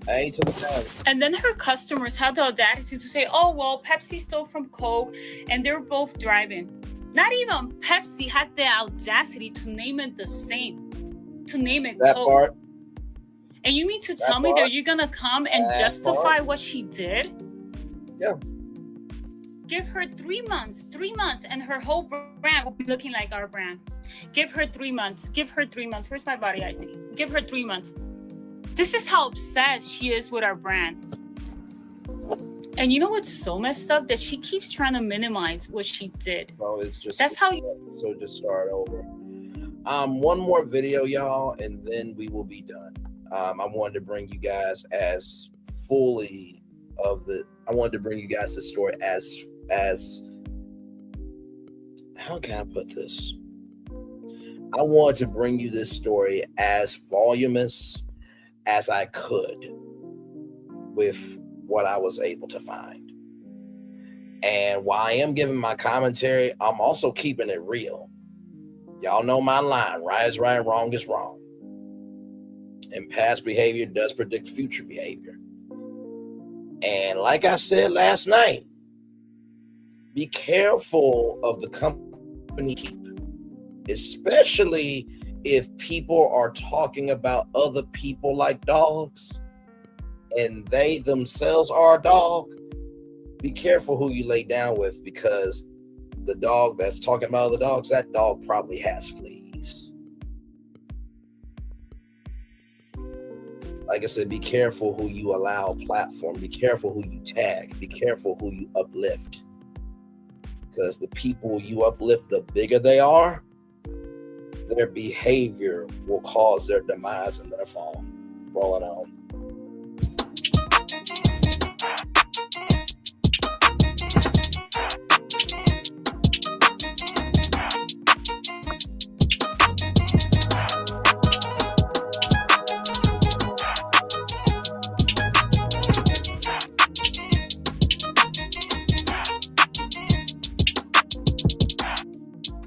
A to the J.
And then her customers had the audacity to say, oh, well, Pepsi stole from Coke and they're both driving. Not even Pepsi had the audacity to name it the same, to name it
that
Coke.
Part.
And you mean to tell me that you're going to come and justify what she did?
Yeah.
Give her 3 months, and her whole brand will be looking like our brand. Give her 3 months. Where's my body icing? Give her 3 months. This is how obsessed she is with our brand. And you know what's so messed up? That she keeps trying to minimize what she did.
Well, it's just
that's how you.
So just start over. One more video, y'all, and then we will be done. I wanted to bring you guys I wanted to bring you guys the story as how can I put this? I wanted to bring you this story as voluminous as I could with what I was able to find. And while I am giving my commentary, I'm also keeping it real. Y'all know my line, right is right, wrong is wrong. And past behavior does predict future behavior. And like I said last night, be careful of the company you keep, especially if people are talking about other people like dogs and they themselves are a dog. Be careful who you lay down with, because the dog that's talking about other dogs, that dog probably has fleas. Like I said, be careful who you allow a platform. Be careful who you tag. Be careful who you uplift. Because the people you uplift, the bigger they are, their behavior will cause their demise and their fall. Rolling on.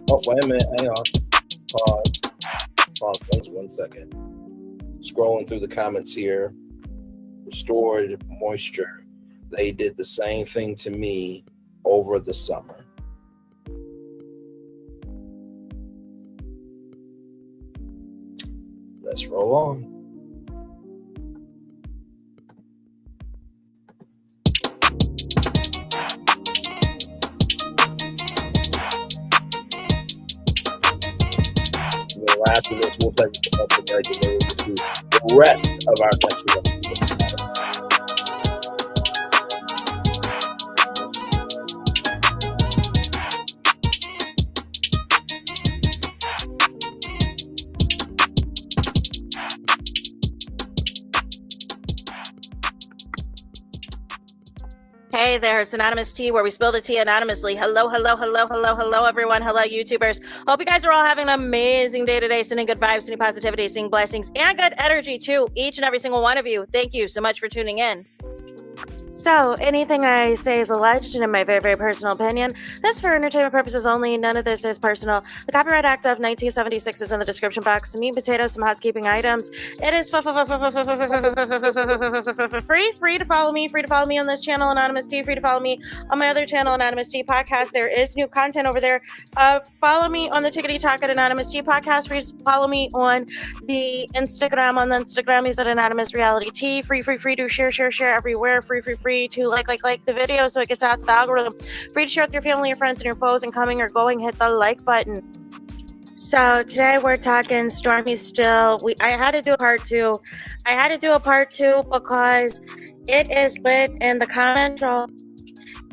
Oh, wait a minute. Hang on. Pause. Thanks 1 second. Scrolling through the comments here. Restored moisture. They did the same thing to me over the summer. Let's roll on. After this, we'll take it up to the rest of our testimony.
Hey there, it's Anonymous Tea, where we spill the tea anonymously. Hello, everyone. Hello, YouTubers. Hope you guys are all having an amazing day today, sending good vibes, sending positivity, sending blessings, and good energy to each and every single one of you. Thank you so much for tuning in. So, anything I say is alleged and in my very, very personal opinion. That's for entertainment purposes only. None of this is personal. The Copyright Act of 1976 is in the description box. Some meat and potatoes, some housekeeping items. It is free to follow me. Free to follow me on this channel, Anonymous Tea. Free to follow me on my other channel, Anonymous Tea Podcast. There is new content over there. Follow me on the Tickety Talk at Anonymous Tea Podcast. Free to follow me on the Instagram. On the Instagram, is at Anonymous Reality Tea. Free to share everywhere. Free to like the video so it gets out to the algorithm. Free to share with your family, your friends, and your foes, and coming or going, hit the like button. So today we're talking Stormi Steele. I had to do a part two. Because it is lit in the comments.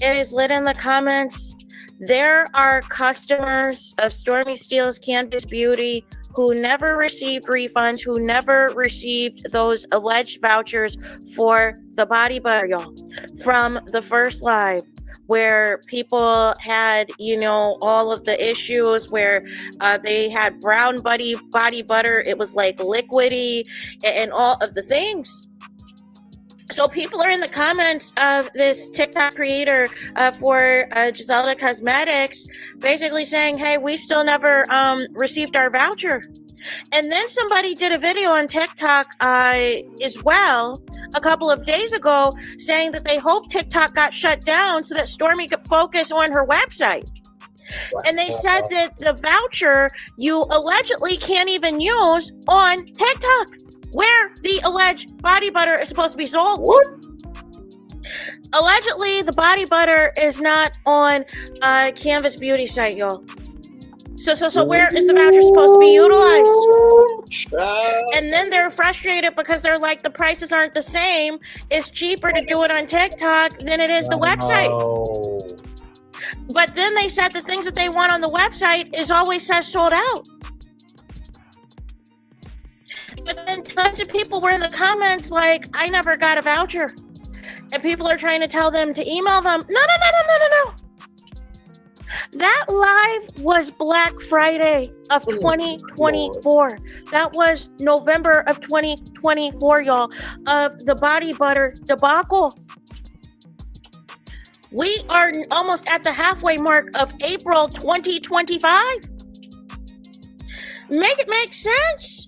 It is lit in the comments. There are customers of Stormi Steele's Canvas Beauty who never received refunds, who never received those alleged vouchers for the body butter, y'all, from the first live, where people had, all of the issues where they had brown body butter. It was like liquidy and all of the things. So people are in the comments of this TikTok creator for Giselda Cosmetics basically saying, hey, we still never received our voucher. And then somebody did a video on TikTok as well a couple of days ago saying that they hope TikTok got shut down so that Stormi could focus on her website. And they said that the voucher you allegedly can't even use on TikTok, where the alleged body butter is supposed to be sold.
What?
Allegedly, the body butter is not on Canvas Beauty site, y'all. So where is the voucher supposed to be utilized? And then they're frustrated because they're like, the prices aren't the same. It's cheaper to do it on TikTok than it is the website. But then they said the things that they want on the website is always says sold out. But then tons of people were in the comments like, I never got a voucher. And people are trying to tell them to email them. No. That live was Black Friday of 2024. That was November of 2024, y'all, of the body butter debacle. We are almost at the halfway mark of April 2025. Make it make sense.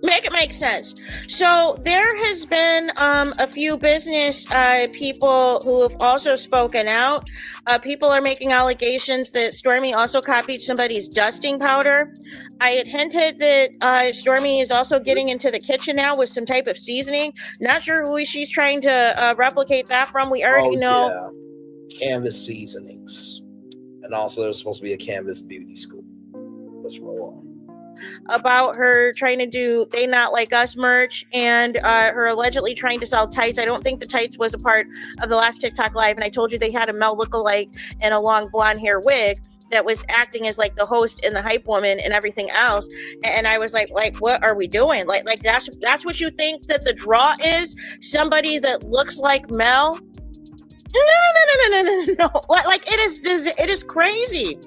Make it make sense. So there has been a few business people who have also spoken out. People are making allegations that Stormi also copied somebody's dusting powder. I had hinted that Stormi is also getting into the kitchen now with some type of seasoning. Not sure who she's trying to replicate that from. We already know.
Yeah. Canvas seasonings. And also there's supposed to be a Canvas beauty school. Let's roll on.
About her trying to do They Not Like Us merch and her allegedly trying to sell tights. I don't think the tights was a part of the last TikTok live, and I told you they had a Mel lookalike and a long blonde hair wig that was acting as like the host and the hype woman and everything else. And I was like, what are we doing? Like that's what you think that the draw is? Somebody that looks like Mel? No. Like it is crazy.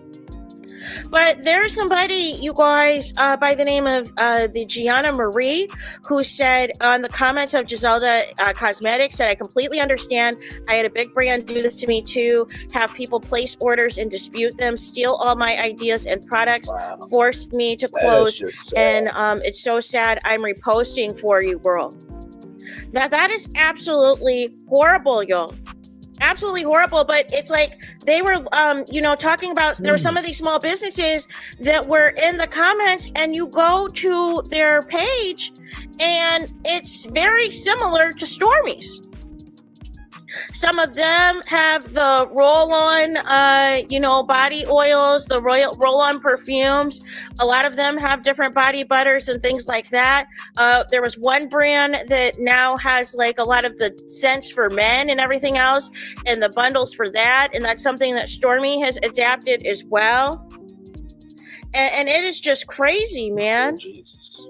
But there's somebody, you guys, by the name of the Gianna Marie, who said on the comments of Giselda Cosmetics that I completely understand. I had a big brand do this to me too. Have people place orders and dispute them, steal all my ideas and products, force me to close. And it's so sad. I'm reposting for you, girl. Now that is absolutely horrible, y'all. Absolutely horrible. But it's like they were talking about there were some of these small businesses that were in the comments, and you go to their page and it's very similar to Stormi's. Some of them have the roll-on, body oils, the roll-on perfumes. A lot of them have different body butters and things like that. There was one brand that now has like a lot of the scents for men and everything else, and the bundles for that. And that's something that Stormi has adapted as well. And it is just crazy, man. Jesus.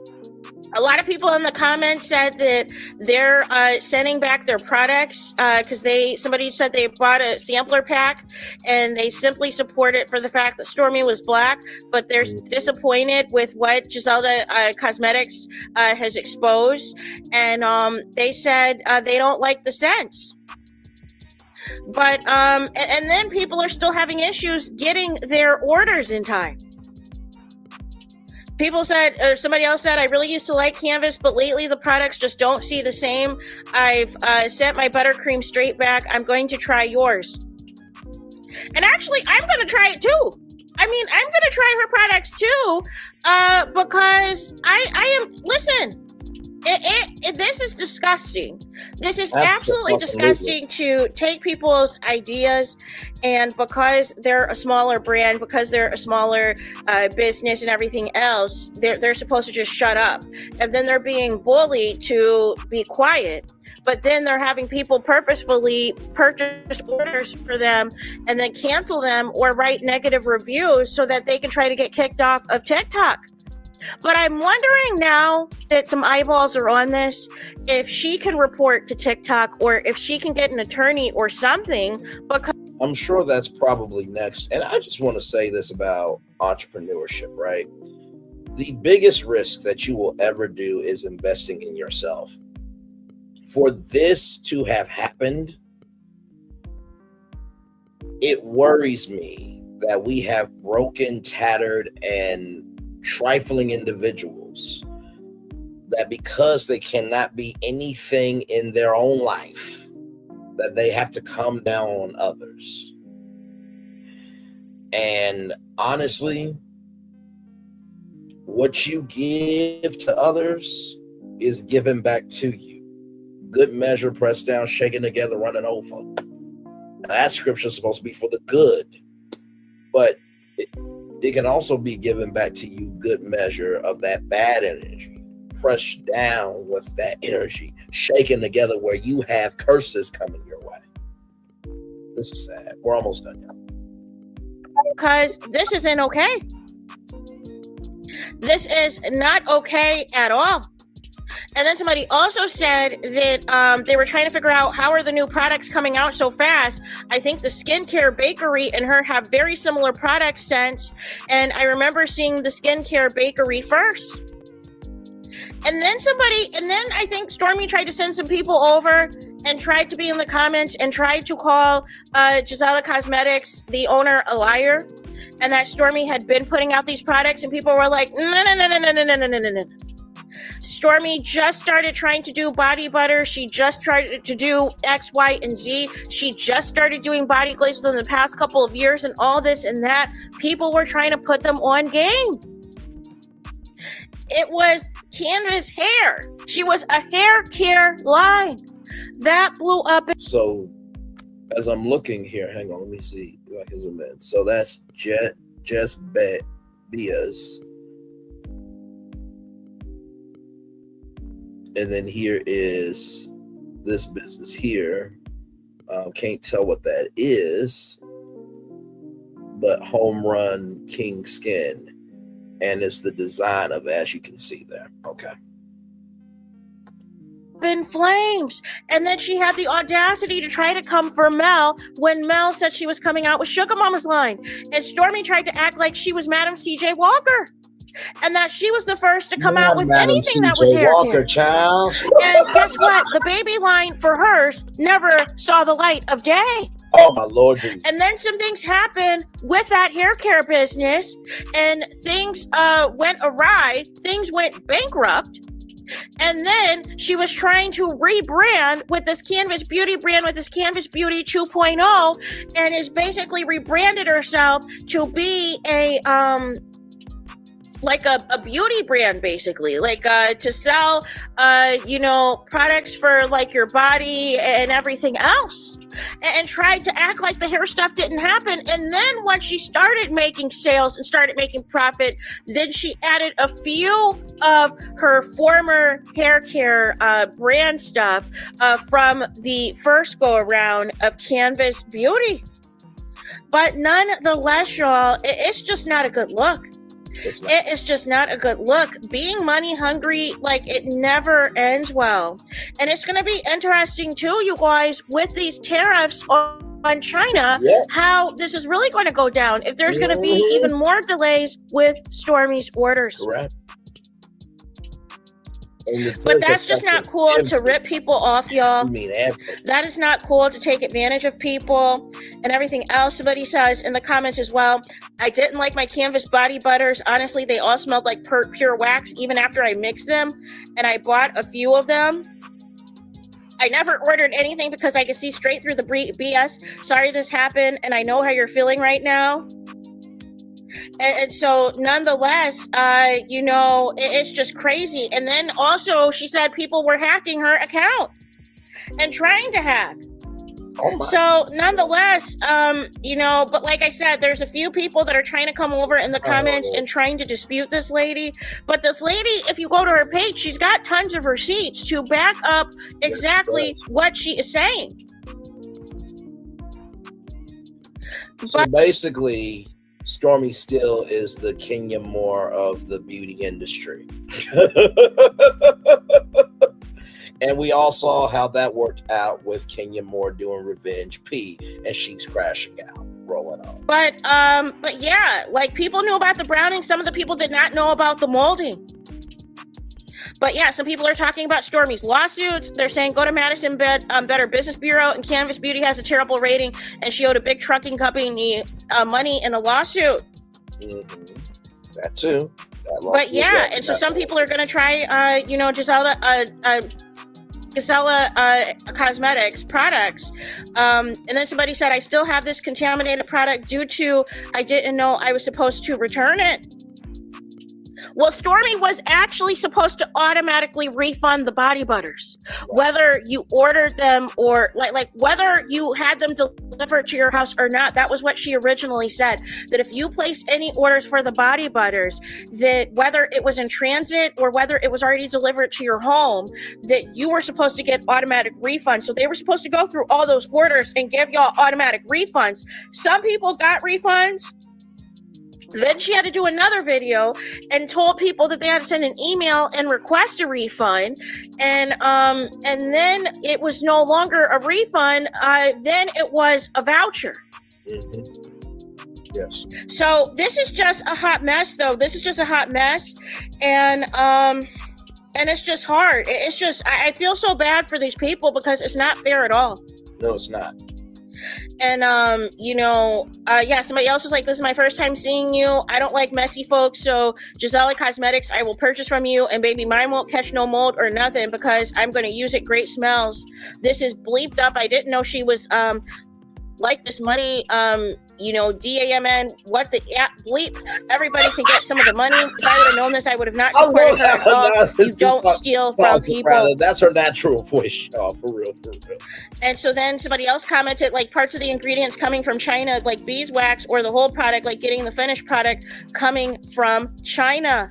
A lot of people in the comments said that they're sending back their products because somebody said they bought a sampler pack and they simply support it for the fact that Stormi was black, but they're disappointed with what Giselda Cosmetics has exposed, and they said they don't like the scents. But and then people are still having issues getting their orders in time. People said, or somebody else said, I really used to like Canvas, but lately the products just don't see the same. I've sent my buttercream straight back. I'm going to try yours. And actually, I'm going to try it too. I mean, I'm going to try her products too, because I am, listen, this is disgusting. This is absolutely disgusting to take people's ideas, and because they're a smaller brand, because they're a smaller business and everything else, they're supposed to just shut up. And then they're being bullied to be quiet. But then they're having people purposefully purchase orders for them and then cancel them or write negative reviews so that they can try to get kicked off of TikTok. But I'm wondering now that some eyeballs are on this, if she can report to TikTok or if she can get an attorney or something. Because
I'm sure that's probably next. And I just want to say this about entrepreneurship, right? The biggest risk that you will ever do is investing in yourself. For this to have happened, it worries me that we have broken, tattered, and trifling individuals that because they cannot be anything in their own life, that they have to come down on others. And honestly, what you give to others is given back to you. Good measure, pressed down, shaken together, running over. Now, that scripture is supposed to be for the good, but it can also be given back to you, good measure of that bad energy, pressed down with that energy, shaken together where you have curses coming your way. This is sad. We're almost done, y'all.
Because this isn't okay. This is not okay at all. And then somebody also said that they were trying to figure out how are the new products coming out so fast. I think the skincare bakery and her have very similar product scents. And I remember seeing the skincare bakery first. And then I think Stormi tried to send some people over and tried to be in the comments and tried to call Gisela Cosmetics, the owner, a liar. And that Stormi had been putting out these products and people were like, no. Stormi just started trying to do body butter. She just tried to do X, Y, and Z. She just started doing body glaze within the past couple of years and all this and that. People were trying to put them on game. It was Canvas hair. She was a hair care line. That blew up.
So as I'm looking here, hang on, let me see if I can zoom in. So that's Jess Bias. And then here is this business here. Can't tell what that is, but Home Run King Skin. And it's the design of it, as you can see there. Okay.
In flames. And then she had the audacity to try to come for Mel when Mel said she was coming out with Sugar Mama's line. And Stormi tried to act like she was Madam CJ Walker. And that she was the first to come out with
Madam
anything
CJ
that was hair
Walker,
care.
child.
And guess what? The baby line for hers never saw the light of day.
Oh my Lord.
And then some things happened with that hair care business, and things went awry. Things went bankrupt. And then she was trying to rebrand with this Canvas Beauty brand, with this Canvas Beauty 2.0, and is basically rebranded herself to be a like a beauty brand, basically, like to sell products for like your body and everything else, and tried to act like the hair stuff didn't happen. And then once she started making sales and started making profit, then she added a few of her former hair care brand stuff from the first go around of Canvas Beauty. But nonetheless, y'all, it's just not a good look. It is just not a good look. Being money hungry, like, it never ends well. And it's going to be interesting too, you guys, with these tariffs on China, how this is really going to go down. If there's going to be even more delays with Stormi's orders.
Correct.
But that's just not cool to rip people off, y'all.
Absolutely.
That is not cool to take advantage of people and everything else. Somebody says in the comments as well, I didn't like my Canvas body butters. Honestly, they all smelled like pure wax even after I mixed them. And I bought a few of them. I never ordered anything because I could see straight through the BS. Sorry this happened, and I know how you're feeling right now. And so nonetheless, it's just crazy. And then also she said people were hacking her account and trying to hack. So nonetheless, but like I said, there's a few people that are trying to come over in the comments and trying to dispute this lady. But this lady, if you go to her page, she's got tons of receipts to back up exactly what she is saying.
So basically, Stormi Steele is the Kenya Moore of the beauty industry. And we all saw how that worked out with Kenya Moore doing Revenge P, and she's crashing out. rolling on.
But yeah, like people knew about the browning. Some of the people did not know about the molding. But yeah, some people are talking about Stormi's lawsuits. They're saying go to Madison Better Business Bureau, and Canvas Beauty has a terrible rating, and she owed a big trucking company money in a lawsuit.
Mm-hmm. That too.
But yeah, and so some people are going to try, Gisela Cosmetics products. And then somebody said, I still have this contaminated product due to I didn't know I was supposed to return it. Well, Stormi was actually supposed to automatically refund the body butters, whether you ordered them or like whether you had them delivered to your house or not. That was what she originally said, that if you place any orders for the body butters, that whether it was in transit or whether it was already delivered to your home, that you were supposed to get automatic refunds. So they were supposed to go through all those orders and give y'all automatic refunds. Some people got refunds. Then she had to do another video and told people that they had to send an email and request a refund. And then it was no longer a refund. Then it was a voucher.
Mm-hmm. Yes.
So this is just a hot mess, though. This is just a hot mess. And it's just hard. It's just, I feel so bad for these people because it's not fair at all.
No, it's not.
And, yeah, somebody else was like, this is my first time seeing you. I don't like messy folks. So Gisela Cosmetics, I will purchase from you. And baby, mine won't catch no mold or nothing because I'm going to use it. Great smells. This is bleeped up. I didn't know she was like this money, DAMN, what the bleep. Everybody can get some of the money. If I would have known this, I would have not supported her at all. You don't steal from people.
That's her natural voice, y'all, for real.
And so then somebody else commented, like parts of the ingredients coming from China, like beeswax, or the whole product, like getting the finished product coming from China.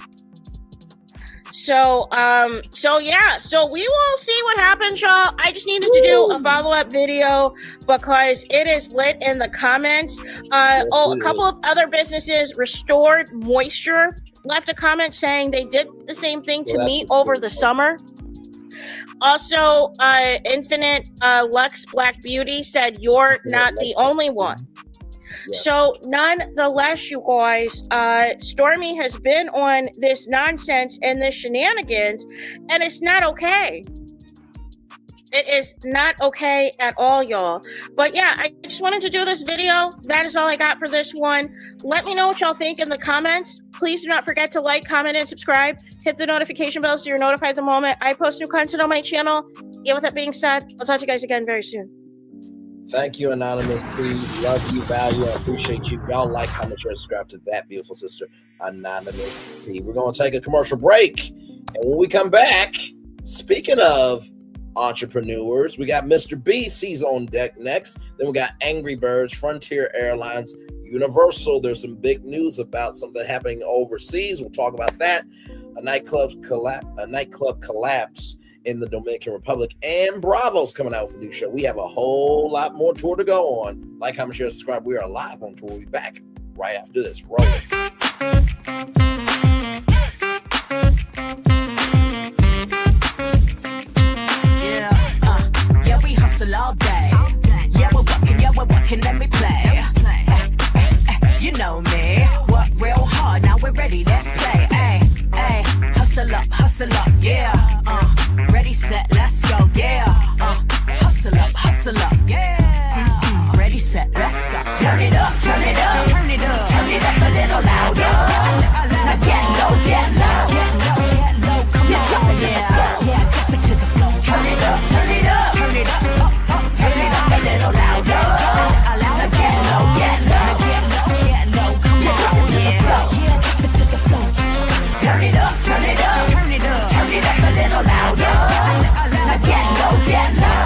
So yeah, so we will see what happens, y'all. I just needed to do a follow-up video because it is lit in the comments. A couple of other businesses, Restored Moisture, left a comment saying they did the same thing to me over the summer. Also, Infinite Lux Black Beauty said you're not the only one. Yeah. So nonetheless, you guys, Stormi has been on this nonsense and this shenanigans, and it's not okay. It is not okay at all, y'all. But yeah, I just wanted to do this video. That is all I got for this one. Let me know what y'all think in the comments. Please do not forget to like, comment, and subscribe. Hit the notification bell so you're notified the moment I post new content on my channel. Yeah, with that being said, I'll talk to you guys again very soon.
Thank you, Anonymous P. Love you, value, I appreciate you. Y'all like, comment, share, subscribe to that beautiful sister, Anonymous P. We're going to take a commercial break. And when we come back, speaking of entrepreneurs, we got Mr. BC's on deck next. Then we got Angry Birds, Frontier Airlines, Universal. There's some big news about something happening overseas. We'll talk about that. A nightclub collapse in the Dominican Republic, and Bravo's coming out with a new show. We have a whole lot more tour to go on. Like, comment, share, subscribe. We are live on tour. We'll be back right after this. Roll it.
Yeah, we hustle all day. Yeah, we're working, let me play. You know me, work real hard, now we're ready, let's play. Hustle up, yeah. Ready, set, let's go, yeah. Hustle up, yeah. Ready, set, let's go. Turn it up, turn it up, turn it up, turn it up a little louder. Now get low, come on, drop it to the floor. Yeah, drop it to the floor. Turn it up, turn it up, turn it up, turn it up a little louder. Now get low, come on, drop it to the floor. Yeah, drop it to the floor. Turn it up, turn it up, turn it up, turn it up a little louder. Now get low, come on,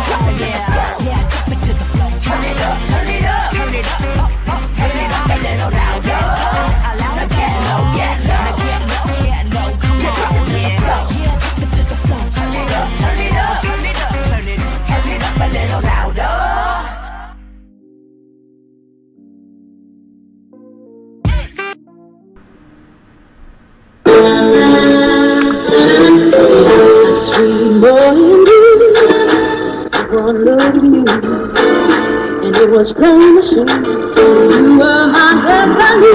drop it to the floor. Yeah, drop it to the floor. Turn it up, turn it up, turn it up, turn it up a little louder. Now get low, come on, drop it to the floor. Yeah, drop it to the floor. Turn it up, turn it up, turn it up, turn it up a little louder.
Sweet morning, I want to love you, and it was plain to see you were my destiny.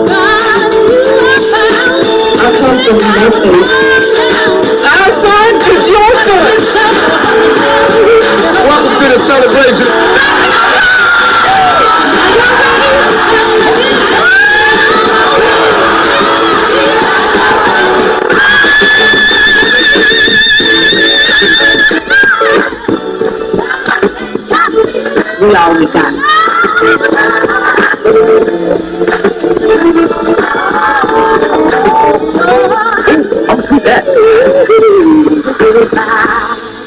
God, you have found. I come from nothing. Our son is your son. Welcome to the celebration. We all we got.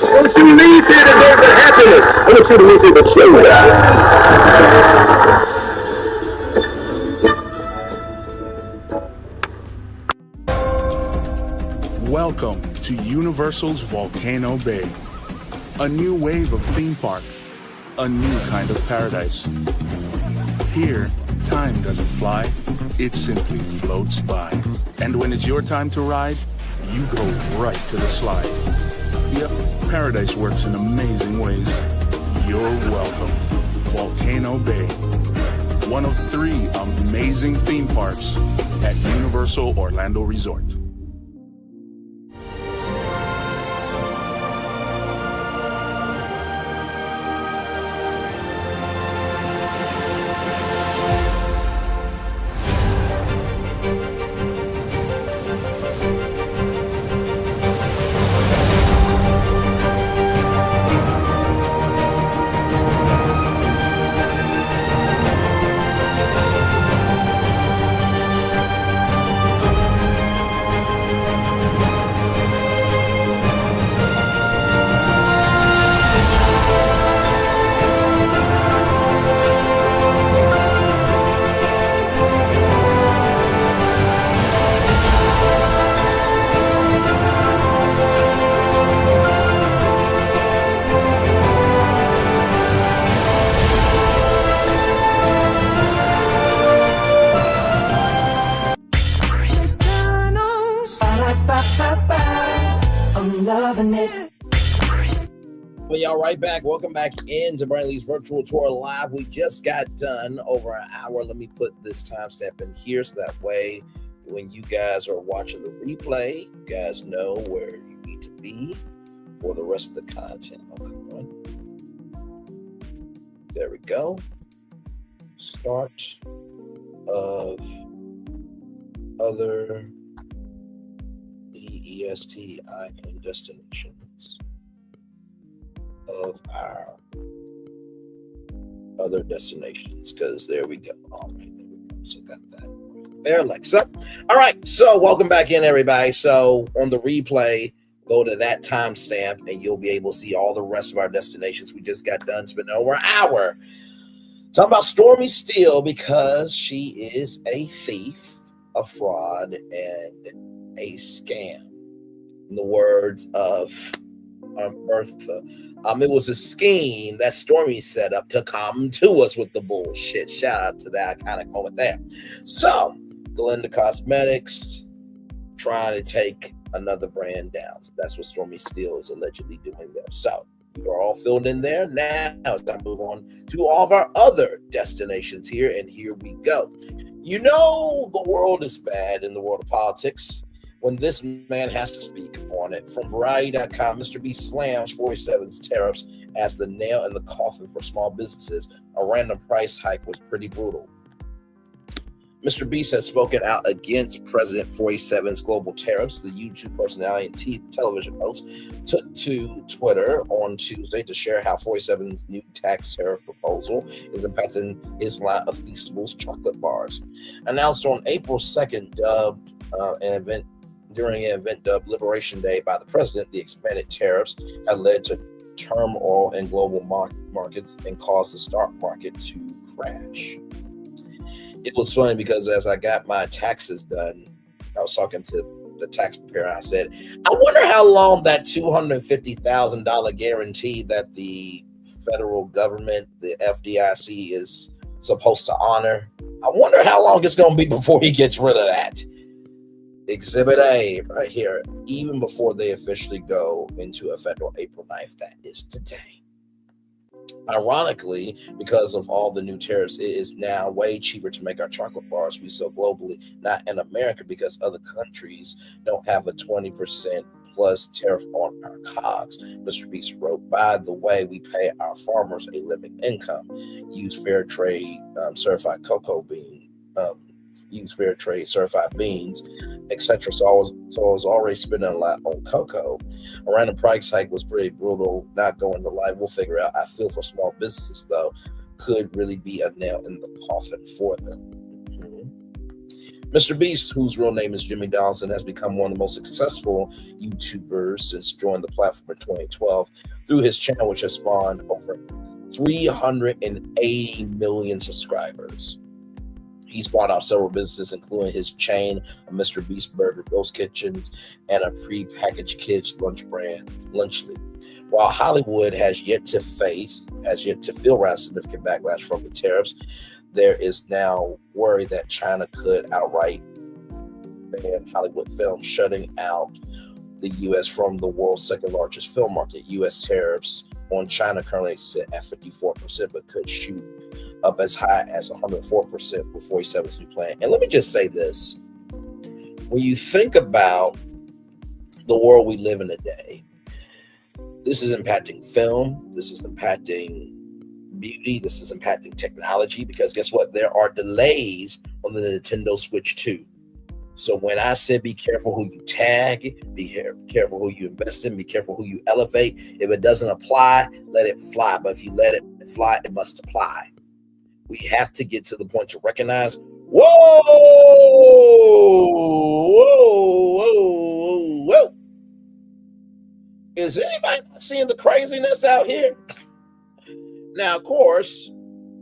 Don't you leave here today with happiness. I want you to leave here with
joy. Welcome to Universal's Volcano Bay. A new wave of theme park. A new kind of paradise. Here, time doesn't fly, it simply floats by. And when it's your time to ride, you go right to the slide. Yep, paradise works in amazing ways. You're welcome. Volcano Bay. One of 3 amazing theme parks at Universal Orlando Resort.
Y'all right back. Welcome back into Brand Lee's Virtual Tour Live. We just got done over an hour. Let me put this timestamp in here so that way when you guys are watching the replay, you guys know where you need to be for the rest of the content. Okay, there we go. Start of other DESTIN destinations of our other destinations, because there we go. All right, there we go. So got that right there, Alexa. All right, so welcome back in, everybody. So on the replay, go to that timestamp and you'll be able to see all the rest of our destinations. We just got done spending over an hour talking about Stormi Steele because she is a thief, a fraud, and a scam. In the words of Bertha, it was a scheme that Stormi set up to come to us with the bullshit. Shout out to that iconic moment there. So, Glinda Cosmetics trying to take another brand down. So that's what Stormi Steele is allegedly doing there. So, you are all filled in there. Now it's time to move on to all of our other destinations here, and here we go. You know the world is bad in the world of politics when this man has to speak on it. From Variety.com, Mr. B slams 47's tariffs as the nail in the coffin for small businesses. A random price hike was pretty brutal. Mr. Beast has spoken out against President 47's global tariffs. The YouTube personality and television host took to Twitter on Tuesday to share how 47's new tax tariff proposal is impacting his line of Feastables chocolate bars. Announced on April 2nd, during an event dubbed Liberation Day by the president, the expanded tariffs had led to turmoil in global markets and caused the stock market to crash. It was funny because as I got my taxes done, I was talking to the tax preparer. I said, I wonder how long that $250,000 guarantee that the federal government, the FDIC, is supposed to honor. I wonder how long it's going to be before he gets rid of that. Exhibit A right here, even before they officially go into effect on April 9th. That is today. Ironically, because of all the new tariffs, it is now way cheaper to make our chocolate bars we sell globally, not in America, because other countries don't have a 20% plus tariff on our COGS. Mr. Beast wrote, by the way, we pay our farmers a living income, use fair trade certified cocoa bean, use fair trade certified beans, etc. So I was already spending a lot on cocoa. A random price hike was pretty brutal. Not going to lie, we'll figure out. I feel for small businesses though, could really be a nail in the coffin for them. Mr. Beast, whose real name is Jimmy Donaldson, has become one of the most successful YouTubers since joining the platform in 2012 through his channel, which has spawned over 380 million subscribers. He's bought out several businesses, including his chain of Mr. Beast Burger, Ghost Kitchens, and a pre-packaged kids lunch brand, Lunchly. While Hollywood has yet to feel around significant backlash from the tariffs, there is now worry that China could outright ban Hollywood films, shutting out the U.S. from the world's second largest film market. U.S. tariffs on China currently sit at 54%, but could shoot up as high as 104% before he settles his new plan. And let me just say this. When you think about the world we live in today, this is impacting film, this is impacting beauty, this is impacting technology, because guess what? There are delays on the Nintendo Switch 2. So when I said be careful who you tag, be careful who you invest in, be careful who you elevate. If it doesn't apply, let it fly. But if you let it fly, it must apply. We have to get to the point to recognize, whoa, whoa, whoa, whoa. Is anybody not seeing the craziness out here? Now, of course,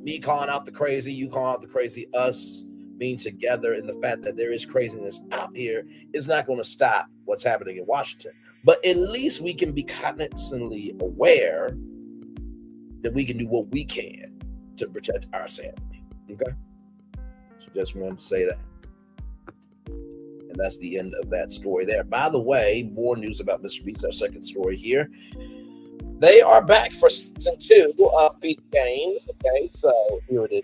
me calling out the crazy, you calling out the crazy, us being together in the fact that there is craziness out here is not going to stop what's happening in Washington. But at least we can be cognizantly aware that we can do what we can to protect our sanity. Okay? So just wanted to say that. And that's the end of that story there. By the way, more news about Mr. Beast, our second story here. They are back for season 2 of Beast Games. Okay, so here it is.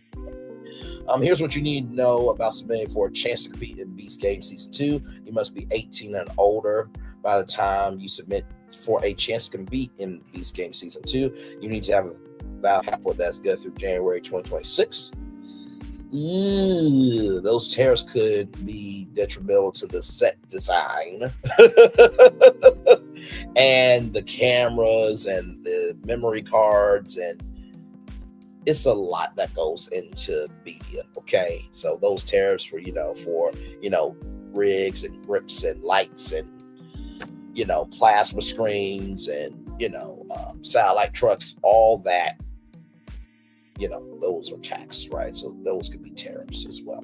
Here's what you need to know about submitting for a chance to compete in Beast Games Season 2. You must be 18 and older by the time you submit for a chance to compete in Beast Games Season 2. You need to have a valid passport that's good through January 2026. Those tariffs could be detrimental to the set design and the cameras and the memory cards, and it's a lot that goes into media. Okay, so those tariffs for rigs and grips and lights and plasma screens and satellite trucks, all that. Those are taxed, right? So those could be tariffs as well.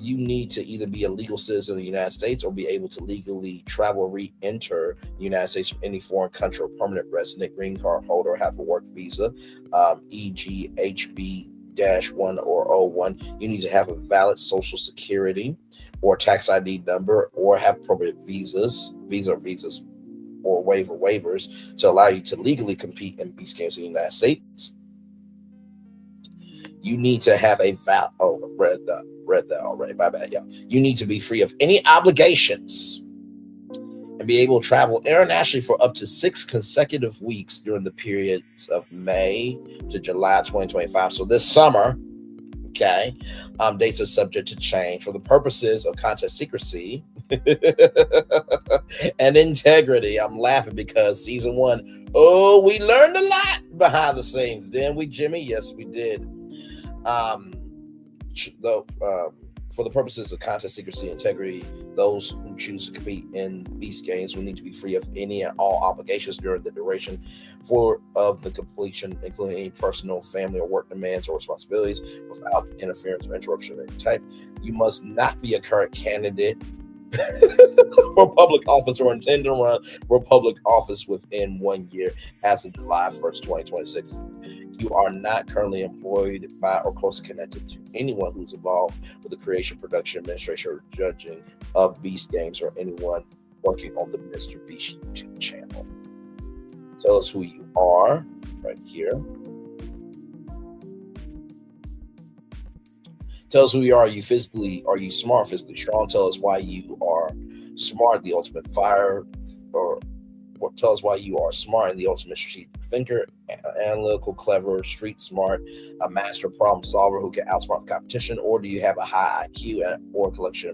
You need to either be a legal citizen of the United States or be able to legally travel, re-enter the United States from any foreign country or permanent resident, green card holder, have a work visa, e.g. HB-1 or 01. You need to have a valid social security or tax ID number, or have appropriate visas or waivers to allow you to legally compete in Beast Games in the United States. You need to have a read that already. My bad, y'all. You need to be free of any obligations and be able to travel internationally for up to 6 consecutive weeks during the periods of May to July 2025. So this summer, okay, dates are subject to change for the purposes of contest secrecy and integrity. I'm laughing because season 1, we learned a lot behind the scenes, didn't we, Jimmy? Yes, we did. For the purposes of contest secrecy and integrity, those who choose to compete in Beast Games will need to be free of any and all obligations during the duration of the completion, including any personal, family, or work demands or responsibilities, without interference or interruption of any type. You must not be a current candidate for public office or intend to run for public office within 1 year as of July 1st, 2026. You are not currently employed by or closely connected to anyone who's involved with the creation, production, administration, or judging of Beast Games, or anyone working on the Mr. Beast YouTube channel. Tell us who you are right here. Tell us who you are. Are you smart, physically strong? Tell us why you are smart, the ultimate fire, or tell us why you are smart and the ultimate strategic thinker, analytical, clever, street smart, a master problem solver who can outsmart the competition, or do you have a high IQ or a collection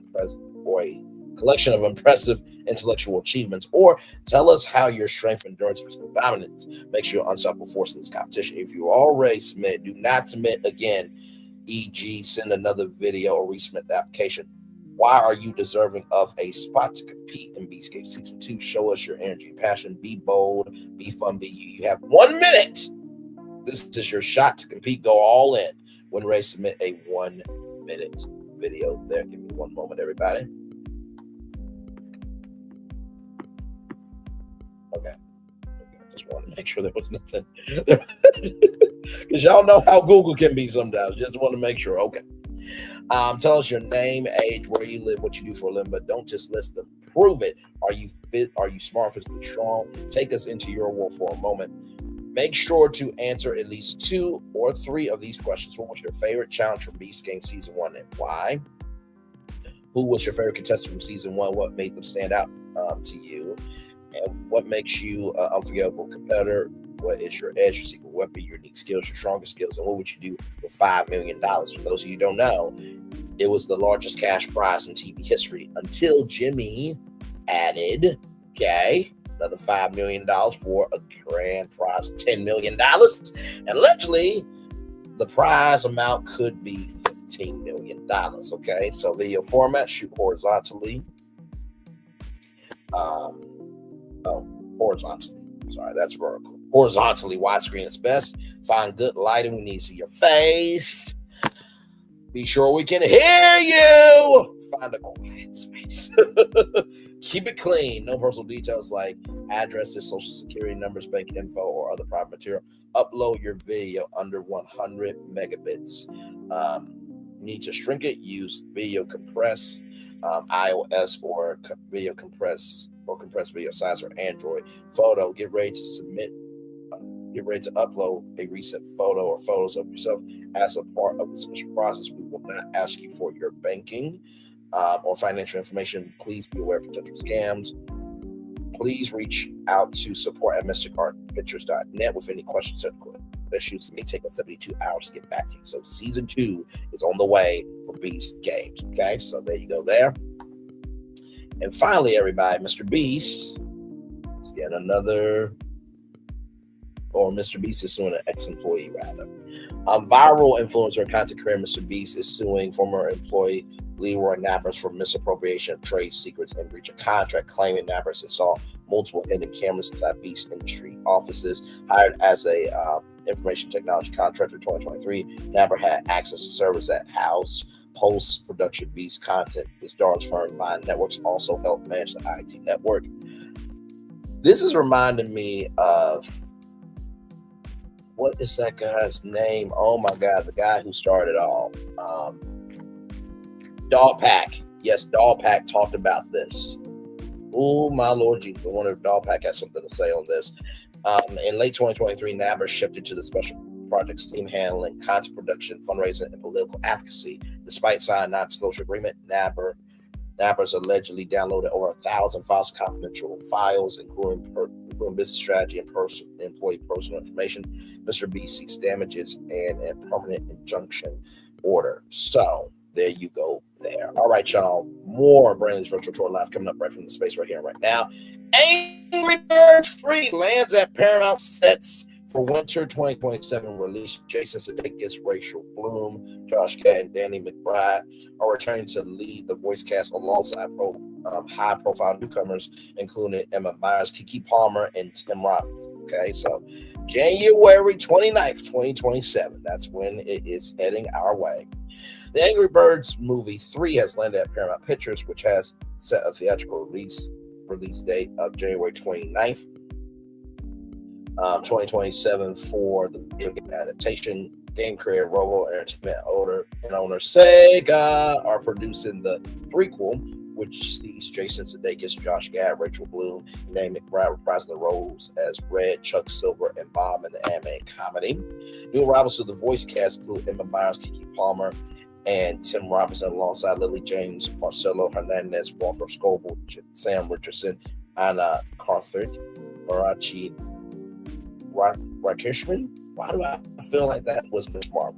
of impressive intellectual achievements? Or tell us how your strength, endurance, and physical dominance makes you an unstoppable force in this competition. If you already submit, do not submit again, e.g. send another video or resubmit the application. Why are you deserving of a spot to compete in Beascape Season 2? Show us your energy and passion. Be bold, be fun, be you. You have 1 minute. This is your shot to compete. Go all in. When ready, submit a 1 minute video there. Give me one moment, everybody. Okay. Just want to make sure there was nothing. Because y'all know how Google can be sometimes. Just want to make sure. Okay. Tell us your name, age, where you live, what you do for a living, but don't just list them. Prove it. Are you fit? Are you smart, physically strong? Take us into your world for a moment. Make sure to answer at least 2 or 3 of these questions. What was your favorite challenge from Beast Game Season 1 and why? Who was your favorite contestant from Season 1? What made them stand out to you? And what makes you an unforgettable competitor? What is your edge, your secret weapon, your unique skills, your strongest skills, and what would you do with $5 million? For those of you who don't know, it was the largest cash prize in TV history until Jimmy added, another $5 million for a grand prize of $10 million. And allegedly, the prize amount could be $15 million. Okay, so video format, shoot horizontally. Horizontally. Sorry, that's vertical. Horizontally, widescreen is best. Find good lighting. We need to see your face. Be sure we can hear you. Find a quiet space. Keep it clean. No personal details like addresses, social security numbers, bank info, or other private material. Upload your video under 100 megabits. Need to shrink it. Use video compress, iOS or video compress or compressed video size for Android. Photo. Get ready to submit. Get ready to upload a recent photo or photos of yourself as a part of the submission process. We will not ask you for your banking or financial information. Please be aware of potential scams. Please reach out to support@mysticartpictures.net with any questions or issues. It may take us 72 hours to get back to you. So Season 2 is on the way for Beast Games. Okay, so there you go there. And finally, everybody, Mr. Beast is getting another... or Mr. Beast is suing an ex-employee, rather. Viral influencer and content creator Mr. Beast is suing former employee Leroy Nappers for misappropriation of trade secrets and breach of contract, claiming Nappers installed multiple hidden cameras inside Beast industry offices. Hired as a information technology contractor in 2023, Napper had access to servers that housed post-production Beast content. This Dar's firm, Line Networks, also helped manage the IT network. This is reminding me of... what is that guy's name? Oh my God, the guy who started all. Dogpack. Yes, Dogpack talked about this. Oh my Lord Jesus. I wonder if Dogpack has something to say on this. In late 2023, Napper shifted to the special projects team handling content production, fundraising, and political advocacy. Despite signing a non-disclosure agreement, Nappers allegedly downloaded over 1,000 files of confidential files, including business strategy and employee personal information. Mr. B seeks damages and a permanent injunction order. So there you go there. All right, y'all. More Brandon's Virtual Tour Live coming up right from the space right here and right now. Angry Birds 3 lands at Paramount Sets for winter 2027 release. Jason Sudeikis, Rachel Bloom, Josh Gad, and Danny McBride are returning to lead the voice cast alongside high-profile newcomers, including Emma Myers, Keke Palmer, and Tim Robbins. Okay, so January 29th, 2027. That's when it is heading our way. The Angry Birds movie 3 has landed at Paramount Pictures, which has set a theatrical release date of January 29th. 2027 for the video game adaptation. Game creator Robo Entertainment owner Sega are producing the prequel, which sees Jason Sudeikis, Josh Gad, Rachel Bloom, and Danny McBride reprising the roles as Red, Chuck Silver, and Bob in the anime comedy. New arrivals to the voice cast include Emma Myers, Kiki Palmer, and Tim Robinson, alongside Lily James, Marcelo Hernandez, Walter Scoble, Sam Richardson, Anna Carthert, Marachi Rakishman. Why do I feel like that was Miss Marvel?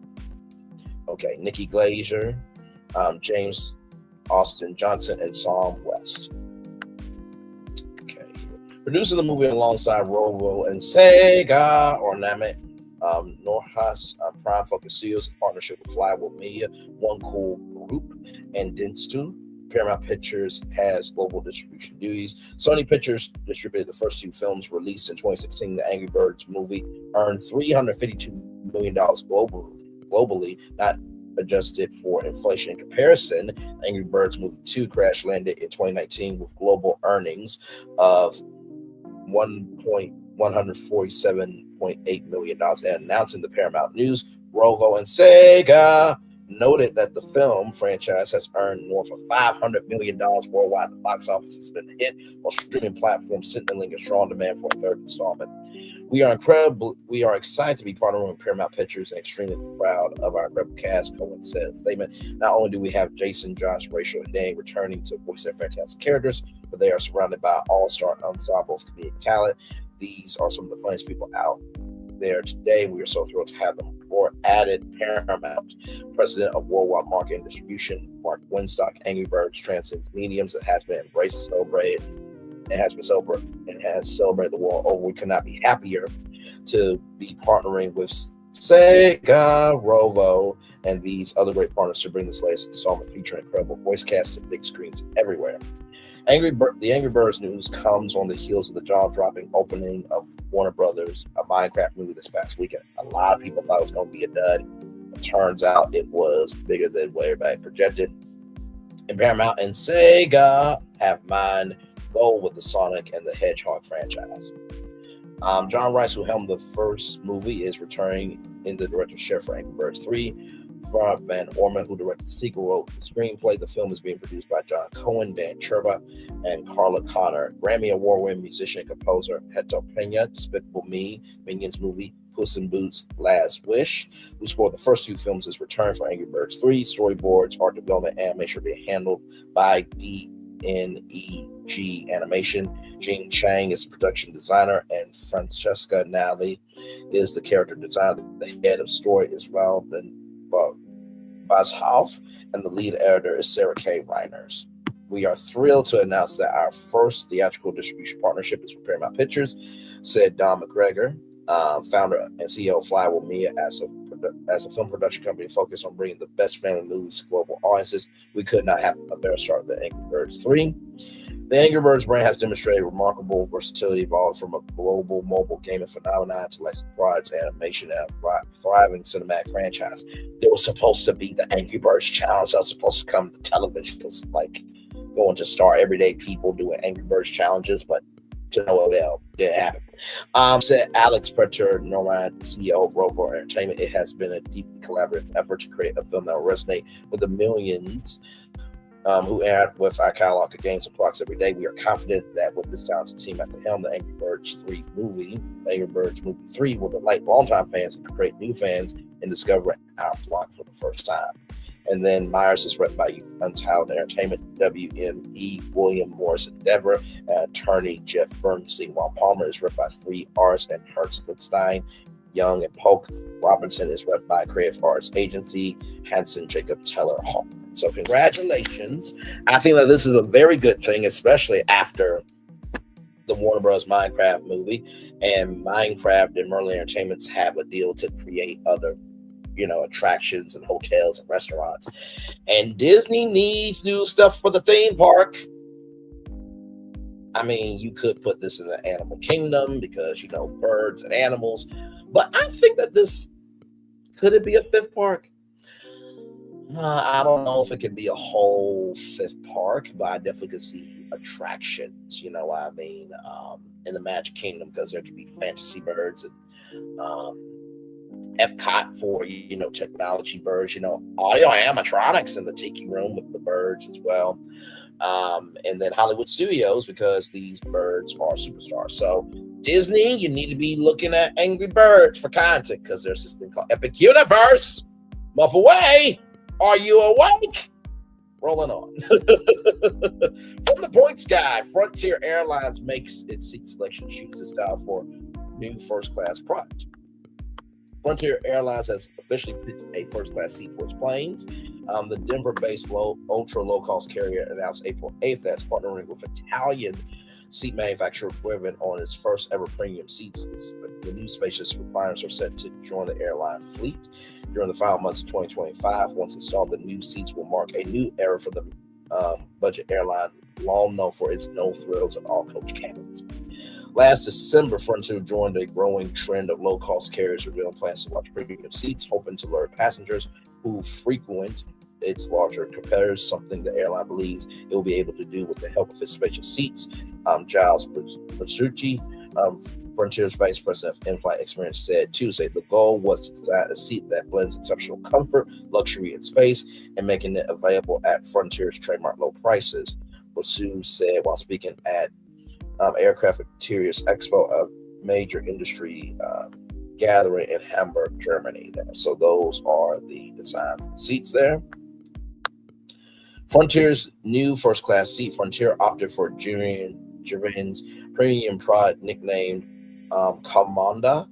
Okay, Nikki Glazer, James Austin Johnson, and Psalm West. Okay, producing the movie alongside Rovo and Sega Ornament, Norhas Prime Focus Studios, in partnership with Flywheel Media, One Cool Group, and Dinstu. Paramount Pictures has global distribution duties. Sony Pictures distributed the first two films released in 2016. The Angry Birds movie earned $352 million globally, not adjusted for inflation. In comparison, Angry Birds movie 2 crash landed in 2019 with global earnings of $147.8 million. And announcing the Paramount News, Rovo and Sega noted that the film franchise has earned north of $500 million worldwide. The box office has been a hit, while streaming platforms signaling a strong demand for a third installment. We are excited to be partnering with Paramount Pictures and extremely proud of our incredible cast, Cohen said in a statement. Not only do we have Jason, Josh, Rachel, and Danny returning to voice their fantastic characters, but they are surrounded by an all-star ensemble of comedic talent. These are some of the funniest people out there today. We are so thrilled to have them aboard. Added Paramount President of Worldwide Marketing and Distribution, Mark Winstock. Angry Birds transcends mediums. It has been embraced, celebrated. It has been celebrated and has celebrated the world over. We could not be happier to be partnering with Sega, Rovo, and these other great partners to bring this latest installment featuring incredible voice cast and big screens everywhere. The Angry Birds news comes on the heels of the jaw-dropping opening of Warner Brothers, a Minecraft movie this past weekend. A lot of people thought it was going to be a dud. It turns out it was bigger than what everybody projected. And Paramount and Sega have mind goal with the Sonic and the Hedgehog franchise. John Rice, who helmed the first movie, is returning in the director's chair for Angry Birds 3. Frank Van Orman, who directed the sequel, wrote the screenplay. The film is being produced by John Cohen, Dan Cherba, and Carla Connor. Grammy Award-winning musician and composer Hector Pena, Despicable Me, Minions movie, Puss in Boots, Last Wish, who scored the first two films, is returned for Angry Birds 3. Storyboards, art development, animation are being handled by DNEG Animation. Jing Chang is the production designer, and Francesca Nally is the character designer. The head of story is Valden Bashoff, and the lead editor is Sarah K. Reiners. We are thrilled to announce that our first theatrical distribution partnership is with Paramount Pictures, said Don McGregor, founder and CEO of Flywheel Media. As a film production company focused on bringing the best family movies to global audiences, we could not have a better start than Angry Birds 3. The Angry Birds brand has demonstrated remarkable versatility, evolved from a global mobile gaming phenomenon to licensed products, animation, and a thriving cinematic franchise. There was supposed to be the Angry Birds Challenge that was supposed to come to television. It was like going to star everyday people doing Angry Birds challenges, but to no avail. Didn't happen. Said Alex Preter Norman, CEO of Rovo Entertainment. It has been a deeply collaborative effort to create a film that will resonate with the millions who interact with our catalog of games and products every day. We are confident that with this talented team at the helm, the Angry Birds movie 3 will delight longtime fans and create new fans in discovering our flock for the first time. And then Myers is rep by Untitled Entertainment, WME, William Morris Endeavor, and attorney Jeff Bernstein, while Palmer is rep by 3Rs and Hertz Lichtenstein. Young and Polk Robinson is rep by Creative Arts Agency, Hanson Jacob Teller Hall. So congratulations. I think that this is a very good thing, especially after the Warner Bros. Minecraft movie. And Minecraft and Merlin Entertainments have a deal to create other, attractions and hotels and restaurants. And Disney needs new stuff for the theme park. I mean, you could put this in the animal kingdom because, birds and animals. But I think that could it be a fifth park? I don't know if it could be a whole fifth park, but I definitely could see attractions, in the Magic Kingdom, because there could be fantasy birds and Epcot for, technology birds, audio animatronics in the Tiki Room with the birds as well. And then Hollywood Studios, because these birds are superstars. So Disney, you need to be looking at Angry Birds for content, because there's this thing called Epic Universe. Muff away. Are you awake? Rolling on. From the points guy, Frontier Airlines makes its seat selection chooses style for new first-class product. Frontier Airlines has officially picked a first-class seat for its planes. The Denver-based ultra-low-cost carrier announced April 8th that it's partnering with Italian seat manufacturer Riven on its first-ever premium seats. The new spacious recliners are set to join the airline fleet during the final months of 2025. Once installed, the new seats will mark a new era for the budget airline, long known for its no frills and all-coach cabins. Last December, Frontier joined a growing trend of low-cost carriers revealing plans to launch premium seats, hoping to lure passengers who frequent its larger competitors, something the airline believes it will be able to do with the help of its spacious seats. Giles Bersucci, Frontier's vice president of in-flight experience, said Tuesday the goal was to design a seat that blends exceptional comfort, luxury, and space, and making it available at Frontier's trademark low prices. Bersucci said while speaking at Aircraft Interiors Expo, a major industry gathering in Hamburg, Germany. So those are the designs and seats there. Frontier's new first-class seat. Frontier opted for Giron's premium product nicknamed Comanda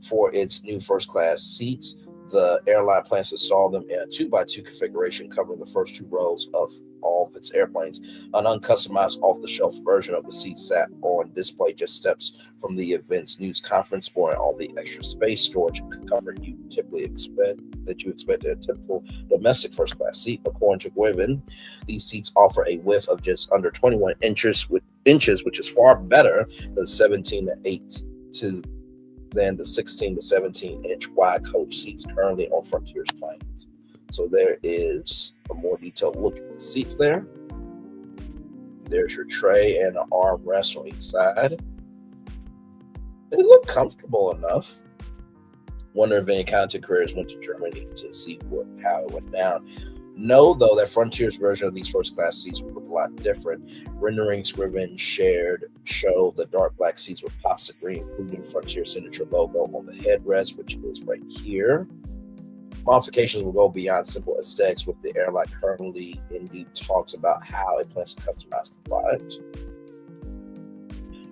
for its new first-class seats. The airline plans to install them in a 2x2 configuration covering the first two rows of all of its airplanes. An uncustomized off-the-shelf version of the seat sat on display just steps from the event's news conference, spoiling all the extra space, storage, and comfort you typically expect in a typical domestic first-class seat. According to Guevin, these seats offer a width of just under 21 inches, which is far better than 16 to 17 inch wide coach seats currently on Frontier's planes. So there is a more detailed look at the seats there. There's your tray and an armrest on each side. They look comfortable enough. Wonder if any content creators went to Germany to see how it went down. Know, though, that Frontier's version of these first-class seats will look a lot different. Renderings Riven shared show the dark black seats with pops of green, including Frontier's signature logo on the headrest, which is right here. Modifications will go beyond simple aesthetics, with the airline currently in deep talks about how it plans to customize the product.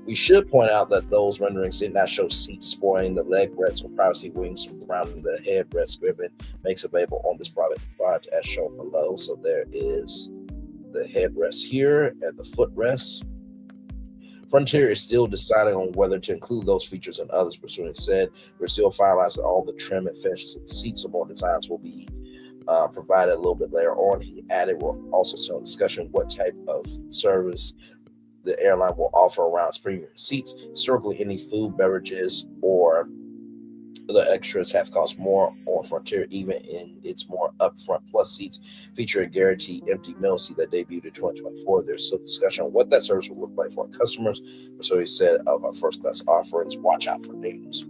We should point out that those renderings did not show seats spoiling the leg rests or privacy wings surrounding the headrest Riven makes available on this product as shown below. So there is the headrest here and the footrest. Frontier is still deciding on whether to include those features and others. Bersucci said, we're still finalizing all the trim and finishes of the seats. Some more designs will be provided a little bit later on. He added, we're also still in discussion what type of service the airline will offer around its premium seats. Historically, any food, beverages, or the extras have cost more on Frontier, even in its more upfront plus seats, featuring a guaranteed empty meal seat that debuted in 2024. There's still discussion on what that service will look like for our customers. So he said of our first class offerings, watch out for news.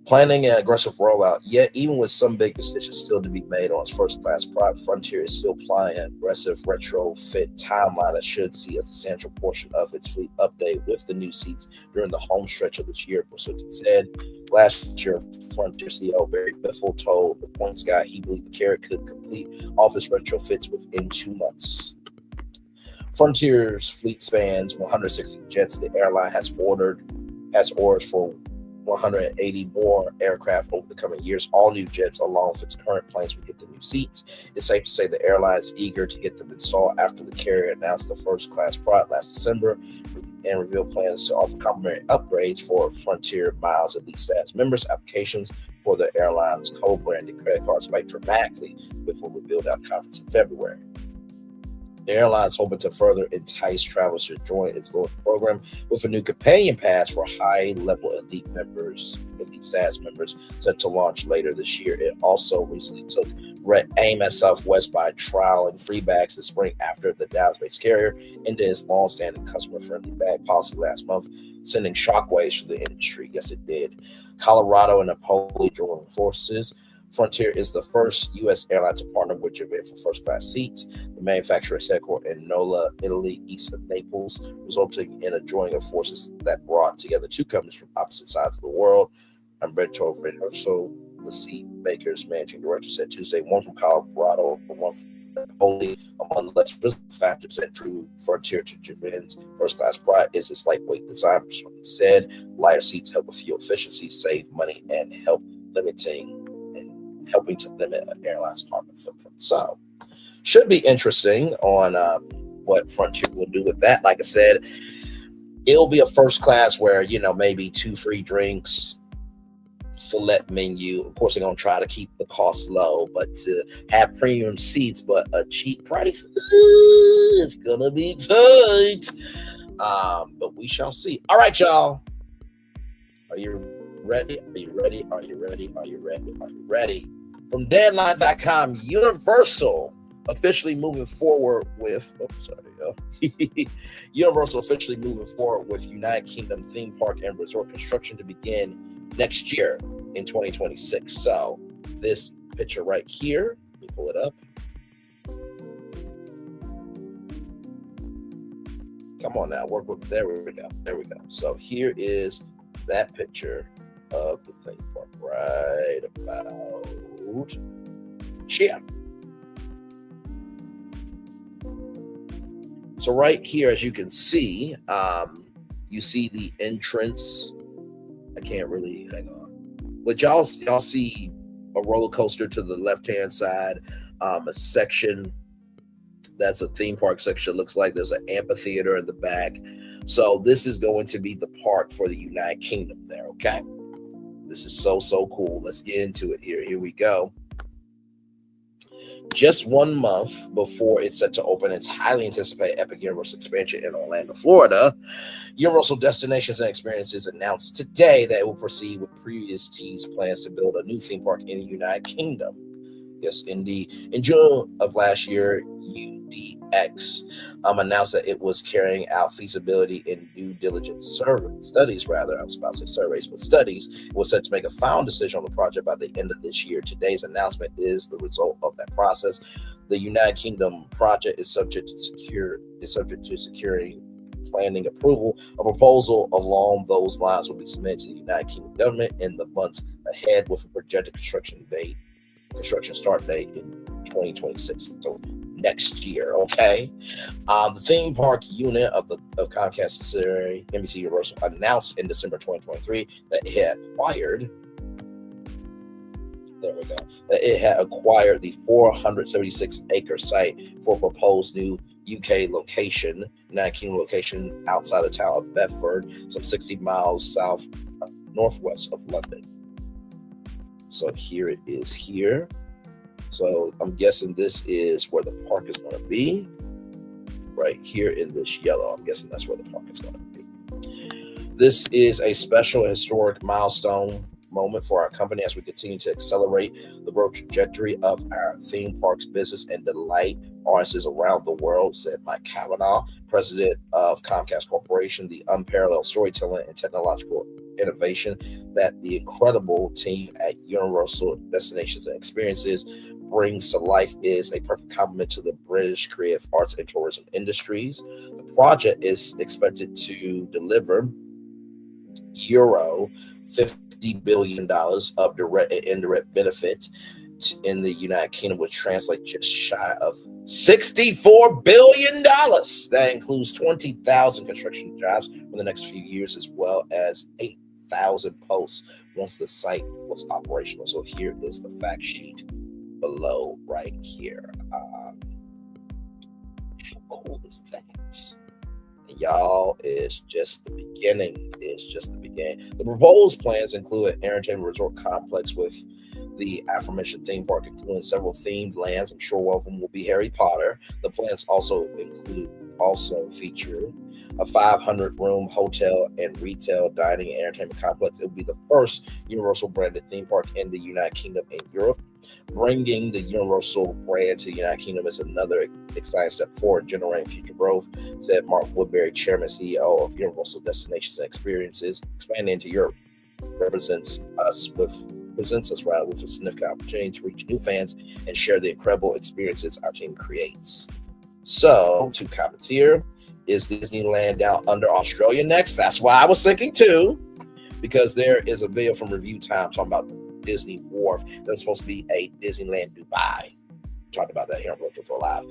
Planning an aggressive rollout, yet even with some big decisions still to be made on its first-class product, Frontier is still planning an aggressive retrofit timeline that should see a substantial portion of its fleet update with the new seats during the home stretch of this year. Bersucci said last year, Frontier CEO Barry Biffle told the Points Guy he believed the carrier could complete all of its retrofits within 2 months. Frontier's fleet spans 160 jets. The airline has orders for 180 more aircraft over the coming years. All new jets, along with its current planes, will get the new seats. It's safe to say the airline is eager to get them installed after the carrier announced the first-class product last December and revealed plans to offer complimentary upgrades for Frontier Miles Elite Stats members. Applications for the airline's co-branded credit cards spiked dramatically before revealed at a conference in February. The airline is hoping to further entice travelers to join its loyalty program with a new companion pass for high-level elite status members, set to launch later this year. It also recently took aim at Southwest by trialing free bags this spring after the Dallas-based carrier ended its long-standing customer-friendly bag policy last month, sending shockwaves through the industry. Yes, it did. Colorado and Napoli joining forces. Frontier is the first U.S. airline to partner with Japan for first-class seats. The manufacturer is headquartered in Nola, Italy, east of Naples, resulting in a joining of forces that brought together two companies from opposite sides of the world. Umberto Verso, the seat maker's managing director, said Tuesday, one from Colorado and one from Napoli. Among the less visible factors that drew Frontier to Japan's first-class pride is its lightweight design. He said lighter seats help with fuel efficiency, save money, and helping to limit an airline's carbon footprint. So, should be interesting on what Frontier will do with that. Like I said, it'll be a first class where, maybe 2 free drinks, select menu. Of course, they're going to try to keep the cost low, but to have premium seats, but a cheap price, it's going to be tight. But we shall see. All right, y'all. Are you ready? Are you ready? Are you ready? Are you ready? Are you ready? From Deadline.com, Universal officially moving forward with Universal officially moving forward with United Kingdom theme park and resort construction to begin next year in 2026. So this picture right here, let me pull it up. Come on now, work with. There we go. There we go. So here is that picture of the theme park right about here. So right here, as you can see, you see the entrance. I can't really hang on, but y'all see a roller coaster to the left-hand side, a section that's a theme park section. Looks like there's an amphitheater in the back. So this is going to be the park for the United Kingdom there, okay? This is so cool. Let's get into it here. Here we go. Just 1 month before it's set to open its highly anticipated Epic Universe expansion in Orlando, Florida, Universal Destinations and Experiences announced today that it will proceed with previous teased plans to build a new theme park in the United Kingdom. Yes, indeed. In June of last year, UDX announced that it was carrying out feasibility and due diligence studies. I was about to say surveys, but studies. It was set to make a final decision on the project by the end of this year. Today's announcement is the result of that process. The United Kingdom project is subject to securing planning approval. A proposal along those lines will be submitted to the United Kingdom government in the months ahead, with a projected construction start date in 2026, so next year. Okay. The theme park unit of Comcast subsidiary NBC Universal announced in December 2023 that it had acquired. There we go. That it had acquired the 476-acre site for a proposed new UK location, United Kingdom location outside the town of Bedford, some 60 miles northwest of London. So here it is here. So I'm guessing this is where the park is going to be. Right here in this yellow. I'm guessing that's where the park is going to be. This is a special historic milestone moment for our company as we continue to accelerate the growth trajectory of our theme parks business and delight audiences around the world, said Mike Cavanaugh, president of Comcast Corporation. The unparalleled storytelling and technological innovation that the incredible team at Universal Destinations and Experiences brings to life is a perfect complement to the British creative arts and tourism industries. The project is expected to deliver Euro 50 billion of direct and indirect benefit in the United Kingdom, which translates just shy of $64 billion. That includes 20,000 construction jobs for the next few years, as well as 8,000 posts once the site was operational. So here is the fact sheet below right here. How cool is that? Y'all, is just the beginning. It's just the beginning. The proposed plans include an entertainment resort complex with the aforementioned theme park, including several themed lands. I'm sure one of them will be Harry Potter. The plans also feature a 500-room hotel and retail dining and entertainment complex. It will be the first Universal branded theme park in the United Kingdom and Europe. Bringing the Universal brand to the United Kingdom is another exciting step forward, generating future growth, said Mark Woodbury, chairman and CEO of Universal Destinations and Experiences. Expanding into Europe represents us with presents us rather with a significant opportunity to reach new fans and share the incredible experiences our team creates. So, 2 comments here. Is Disneyland down under Australia next? That's why I was thinking too, because there is a video from Review Time talking about Disney Wharf. There's supposed to be a Disneyland Dubai. Talked about that here on Retro for Live.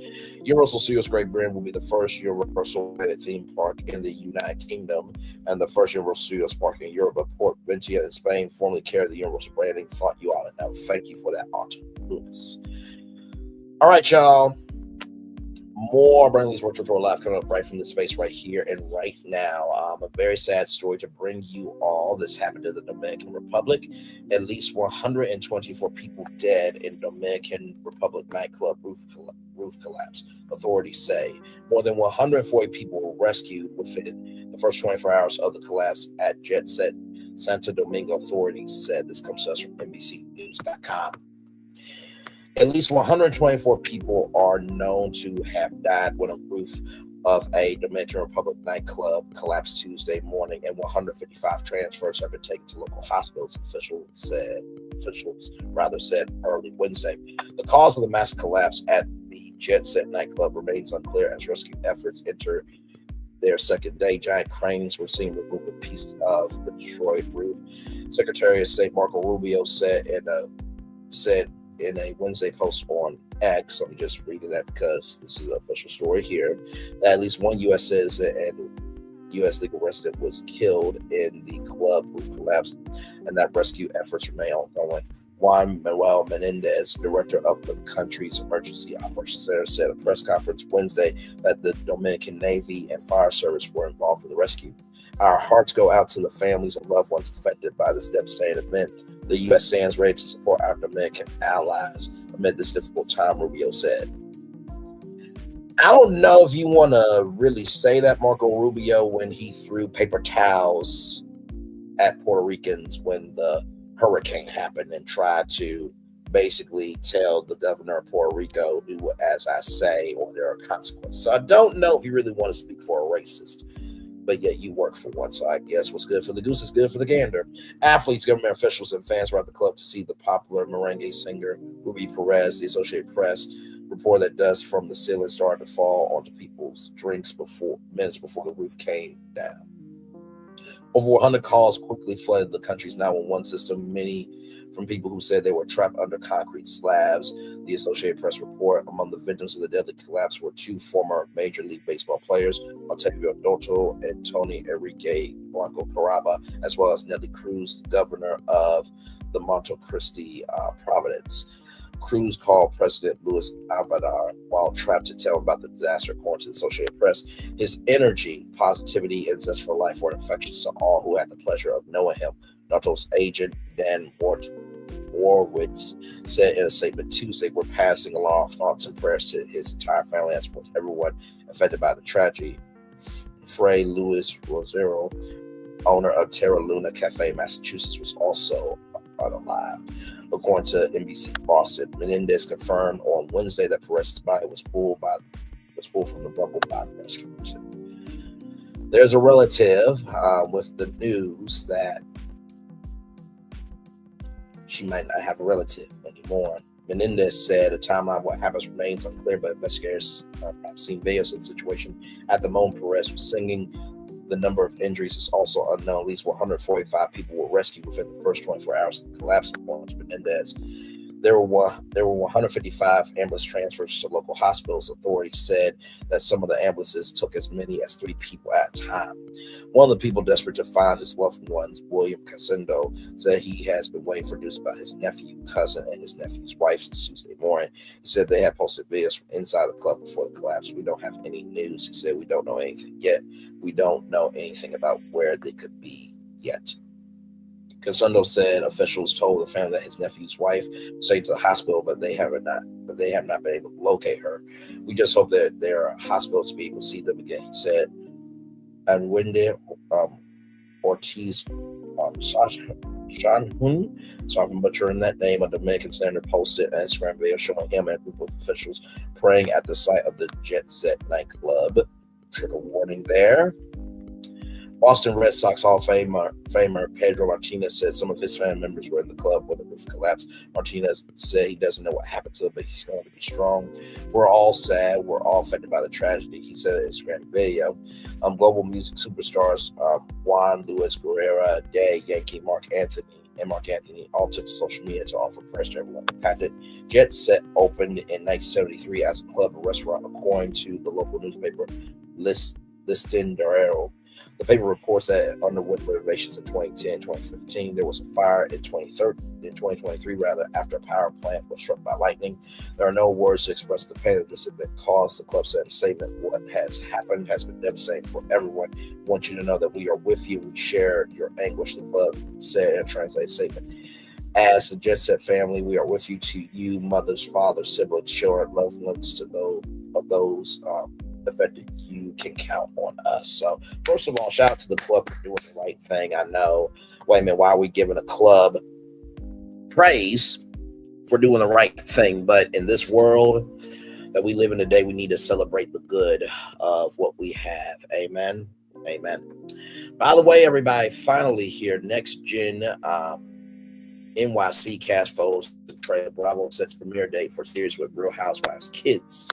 Universal Studios Great Britain will be the first Universal rated theme park in the United Kingdom and the first Universal Studios park in Europe. But Port Ventia in Spain formerly carried the Universal branding. Thought you ought to know. Thank you for that, Arthur Lewis. All right, y'all. More Brandon Lee's Retro Tour Live coming up right from this space right here and right now. A very sad story to bring you all. This happened in the Dominican Republic. At least 124 people dead in Dominican Republic nightclub roof collapse. Authorities say more than 140 people were rescued within the first 24 hours of the collapse at Jet Set Santo Domingo. Authorities said. This comes to us from NBCnews.com. At least 124 people are known to have died when a roof of a Dominican Republic nightclub collapsed Tuesday morning, and 155 transfers have been taken to local hospitals, officials said early Wednesday. The cause of the massive collapse at the Jet Set nightclub remains unclear as rescue efforts enter their second day. Giant cranes were seen removing pieces of the destroyed roof. Secretary of State Marco Rubio said in a Wednesday post on X, I'm just reading that because this is an official story here, that at least one U.S. citizen and U.S. legal resident was killed in the club roof collapse, and that rescue efforts remain ongoing. Juan Manuel Menendez, director of the country's emergency operations center, said at a press conference Wednesday that the Dominican Navy and Fire Service were involved in the rescue. Our hearts go out to the families and loved ones affected by this devastating event. The U.S. stands ready to support our Dominican allies amid this difficult time, Rubio said. I don't know if you want to really say that, Marco Rubio, when he threw paper towels at Puerto Ricans when the hurricane happened and tried to basically tell the governor of Puerto Rico, do as I say, or there are consequences. So I don't know if you really want to speak for a racist, but yet you work for one. So I guess what's good for the goose is good for the gander. Athletes, government officials, and fans were at the club to see the popular merengue singer Ruby Perez. The Associated Press reported that dust from the ceiling started to fall onto people's drinks minutes before the roof came down. Over 100 calls quickly flooded the country's 911 system, many from people who said they were trapped under concrete slabs. The Associated Press report among the victims of the deadly collapse were 2 former Major League Baseball players, Octavio Doto and Tony Enrique Blanco Caraba, as well as Nelly Cruz, governor of the Monte Cristi Providence. Cruz called President Luis Abinadar while trapped to tell him about the disaster, according to the Associated Press. His energy, positivity, and zest for life were infectious to all who had the pleasure of knowing him. Dotto's agent, Dan Warwitz, said in a statement Tuesday, "We're passing along thoughts and prayers to his entire family, as well as everyone affected by the tragedy." Fray Luis Rosero, owner of Terra Luna Cafe, Massachusetts, was also unalive. According to NBC Boston, Menendez confirmed on Wednesday that Perez's body was pulled from the rubble by the rescuers. There's a relative with the news that she might not have a relative anymore. Menendez said a timeline of what happens remains unclear, but investigators have seen videos of the situation. At the moment Perez was singing, the number of injuries is also unknown. At least 145 people were rescued within the first 24 hours of the collapse, according to Menendez. There were 155 ambulance transfers to local hospitals. Authorities said that some of the ambulances took as many as 3 people at a time. One of the people desperate to find his loved ones, William Casendo, said he has been waiting for news about his nephew, cousin, and his nephew's wife since Tuesday morning. He said they had posted videos from inside the club before the collapse. "We don't have any news," he said. "We don't know anything yet. We don't know anything about where they could be yet." Casando said officials told the family that his nephew's wife was taken to the hospital, but they have not been able to locate her. "We just hope that there are hospitals to be able to see them again," he said. And Wendy Ortiz Shanhun, sorry if I'm butchering that name, a Dominican senator, posted an Instagram video showing him and a group of officials praying at the site of the Jet Set nightclub. Trigger warning there. Boston Red Sox Hall of Famer Pedro Martinez said some of his family members were in the club when the roof collapsed. Martinez said he doesn't know what happened to him, but he's going to be strong. We're all sad. We're all affected by the tragedy, he said in his Instagram video. Global music superstars Juan Luis Guerra, Day, Yankee, Mark Anthony all took to social media to offer prayers to everyone impacted. Jet Set opened in 1973 as a club and restaurant, according to the local newspaper Listín Diario. The paper reports that underwent renovations in 2010, 2015. There was a fire in 2023, after a power plant was struck by lightning. There are no words to express the pain that this event caused. The club said in a statement, "What has happened has been devastating for everyone. I want you to know that we are with you. We share your anguish," the club said in a translated statement. As the Jet Set family, we are with you, to you, mothers, fathers, siblings, children, loved ones, to those affected. You can count on us. So first of all, shout out to the club for doing the right thing. I know, wait a minute, why are we giving a club praise for doing the right thing? But in this world that we live in today, we need to celebrate the good of what we have. Amen. Amen. By the way, everybody, finally here, next gen NYC cast photos. Bravo sets premiere date for series with Real Housewives Kids.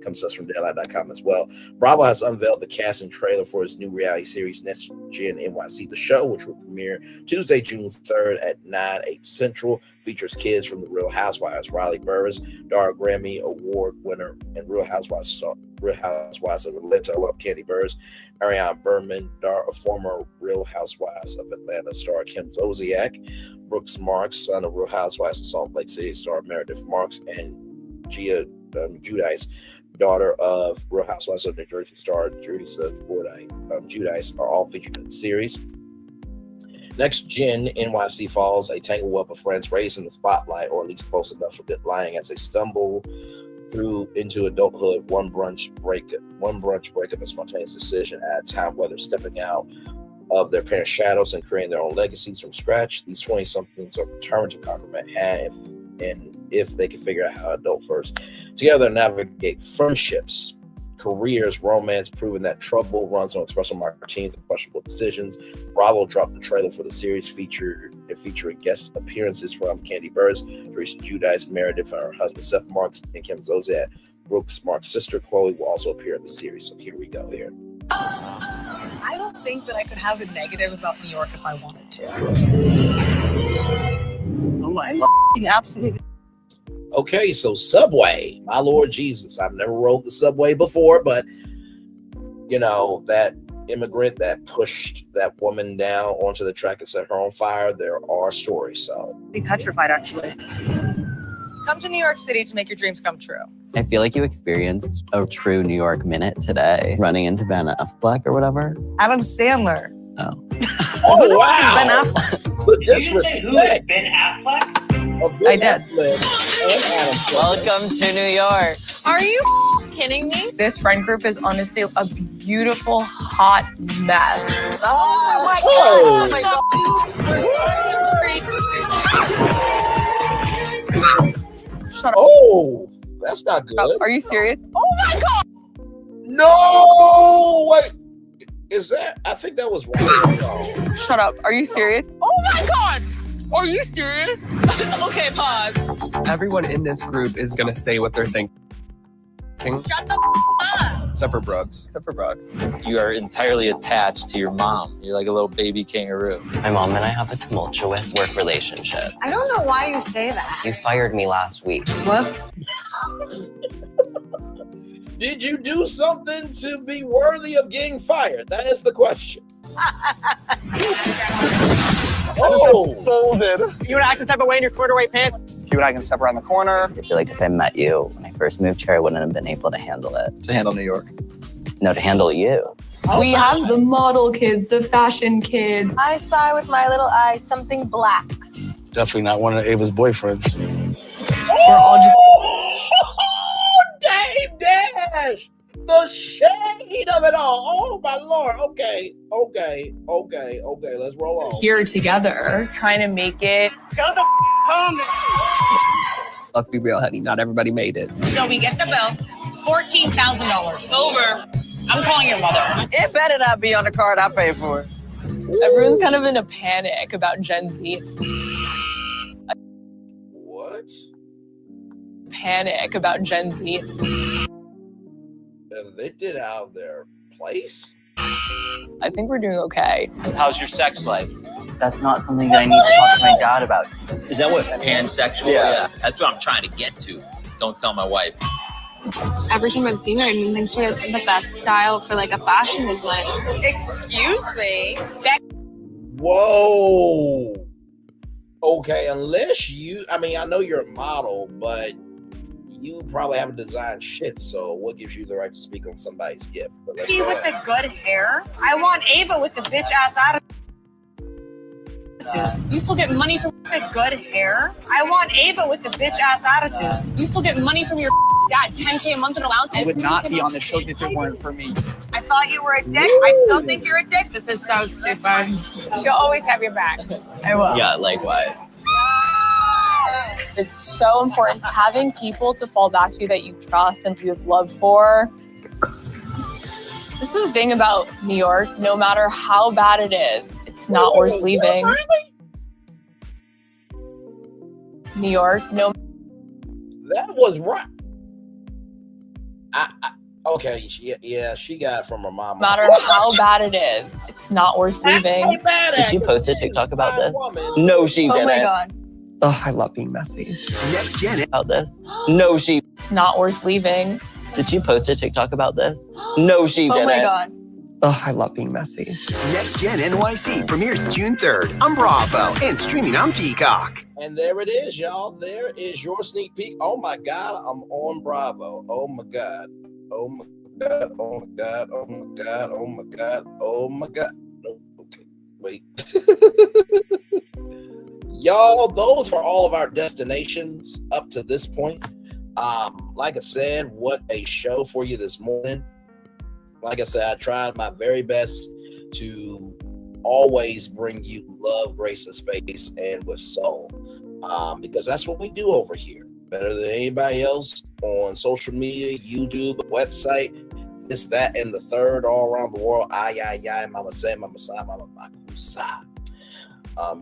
Comes to us from Daylight.com as well. Bravo has unveiled the casting trailer for its new reality series, Next Gen NYC. The show, which will premiere Tuesday, June 3rd at 9/8 Central, features kids from the Real Housewives. Riley Burris, Dara Grammy Award winner and Real Housewives of Atlanta, I love Candy Burris, Ariana Berman, former Real Housewives of Atlanta star Kim Zolciak, Brooks Marks, son of Real Housewives of Salt Lake City star Meredith Marks, and Gia Giudice, daughter of Real Housewives of New Jersey star Teresa Giudice, are all featured in the series. Next Gen NYC follows a tangled web of friends raised in the spotlight, or at least close enough for good lying, as they stumble through into adulthood. One brunch breakup, a spontaneous decision at a time where they're stepping out of their parents' shadows and creating their own legacies from scratch. These 20-somethings are determined to conquer Manhattan if they can figure out how to adult first. Together, navigate friendships, careers, romance, proving that trouble runs on espresso martinis and questionable decisions. Bravo dropped the trailer for the series featuring guest appearances from Candy Burris, Teresa Giudice, Meredith, and her husband Seth Marks, and Kim Zolciak. Brooks Marks' sister Chloe will also appear in the series. So here we go here.
I don't think that I could have a negative about New York if I wanted to. Oh my absolutely.
Okay, so Subway, my Lord Jesus. I've never rode the Subway before, but you know, that immigrant that pushed that woman down onto the track and set her on fire, there are stories. So
Be petrified, actually. Come to New York City to make your dreams come true.
I feel like you experienced a true New York minute today, running into Ben Affleck or whatever.
Adam Sandler.
Oh.
Oh, wow.
Is Ben Affleck?
Did you say who is Ben
Affleck? I did.
Welcome to New York.
Are you kidding me?
This friend group is honestly a beautiful, hot mess.
Oh my
God.
Oh my God.
Shut up.
Oh, that's not good.
Are you serious? Oh my God.
No, wait. Is that? I think that was wrong.
Shut up. Are you serious? Oh my God. Are you serious? Okay, pause.
Everyone in this group is going to say what they're thinking.
Shut the up.
Except for Brooks.
You are entirely attached to your mom. You're like a little baby kangaroo.
My mom and I have a tumultuous work relationship.
I don't know why you say that.
You fired me last week.
Whoops.
Did you do something to be worthy of getting fired? That is the question. Oh,
folded. You would act some type of way in your corduroy pants. You and I can step around the corner.
I feel like if I met you when I first moved here, I wouldn't have been able to handle it.
To handle New York.
No, to handle you.
We have the model kids, the fashion kids.
I spy with my little eye something black.
Definitely not one of Ava's boyfriends.
We're all just...
Dave Dash! The shade of it all. Oh, my Lord. Okay. Let's roll on.
here together, trying to make it.
Go the home.
Let's be real, honey. Not everybody made it.
So we get the bill, $14,000. Over. I'm calling your mother.
It better not be on the card I pay for. Everyone's kind of in a panic about Gen Z.
What?
Panic about Gen Z.
And they did out of their place?
I think we're doing okay.
How's your sex life?
That's not something that I need to talk to my dad about.
Is that what pansexual?
Yeah.
That's what I'm trying to get to. Don't tell my wife.
Every time I've seen her, I think she has the best style for like a fashion designer.
Excuse me.
Whoa. Okay, unless you, I mean, I know you're a model, but you probably haven't designed shit, so what gives you the right to speak on somebody's gift?
He with the good hair. I want Ava with the bitch ass attitude.
You still get money from
The good hair. I want Ava with the bitch ass attitude.
You still get money from your dad, $10K a month in allowance.
You would not be on the show if it weren't for me.
I thought you were a dick. I still think you're a dick. This is so stupid.
She'll always have your back.
I will.
Yeah, likewise.
It's so important having people to fall back to that you trust and you have love for. This is the thing about New York. No matter how bad it is, it's not worth leaving. New York, no.
That was right. Okay, yeah, she got it from her mom.
No matter how bad it is, it's not worth leaving.
Did you post a TikTok about this? No, she didn't.
Oh my god.
Oh, I love being messy.
Next gen about this? No, she.
It's not worth leaving.
Did you post a TikTok about this? No, she didn't.
Oh my god.
Oh, I love being messy.
Next Gen NYC premieres June 3rd on Bravo and streaming on Peacock.
And there it is, y'all. There is your sneak peek. Oh my God, I'm on Bravo. Oh my God. Oh my God. Oh my God. Oh my God. Oh my God. Oh my God. No, okay, wait. Y'all, those are all of our destinations up to this point. Like I said, what a show for you this morning. Like I said, I tried my very best to always bring you love, grace, and space, and with soul, because that's what we do over here. Better than anybody else on social media, YouTube, website, this, that, and the third, all around the world. Mama say, Mama sa, Mama makusa.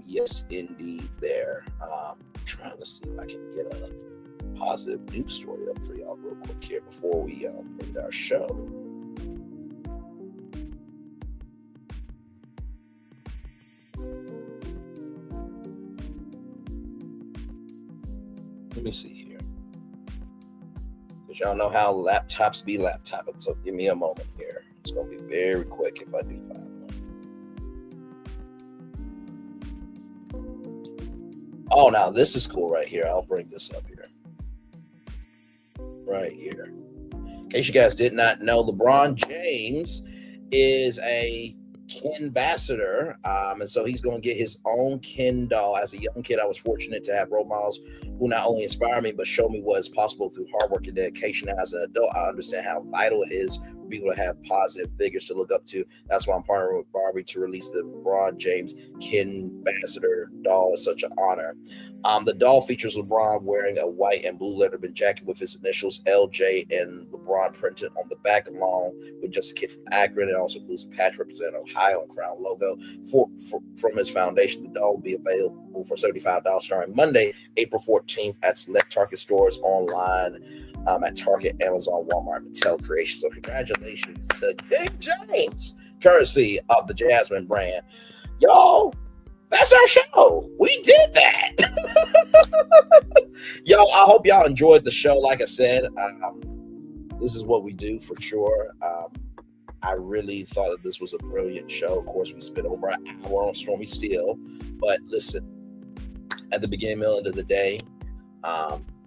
Yes, indeed. There. Trying to see if I can get a positive news story up for y'all real quick here before we end our show. Let me see here. Because y'all know how laptops be laptopping, so give me a moment here. It's going to be very quick if I do find one. Oh, now this is cool right here. I'll bring this up here. Right here. In case you guys did not know, LeBron James is a Ken ambassador, and so he's going to get his own Ken doll. As a young kid, I was fortunate to have role models who not only inspire me but show me what is possible through hard work and dedication. As an adult, I understand how vital it is for people to have positive figures to look up to. That's why I'm partnering with Barbie to release the LeBron James Ken ambassador doll. It's such an honor. The doll features LeBron wearing a white and blue Letterman jacket with his initials LJ and LeBron printed on the back, along with just a kid from Akron. It also includes a patch representing Ohio and Crown logo. From his foundation, the doll will be available for $75 starting Monday, April 14th at select Target stores, online at Target, Amazon, Walmart, and Mattel Creations. So congratulations to King James, courtesy of the Jasmine brand. Y'all, that's our show. We did that. Yo, I hope y'all enjoyed the show. Like I said, this is what we do for sure. I really thought that this was a brilliant show. Of course, we spent over an hour on Stormi Steele. But listen, at the beginning, middle, end of the day,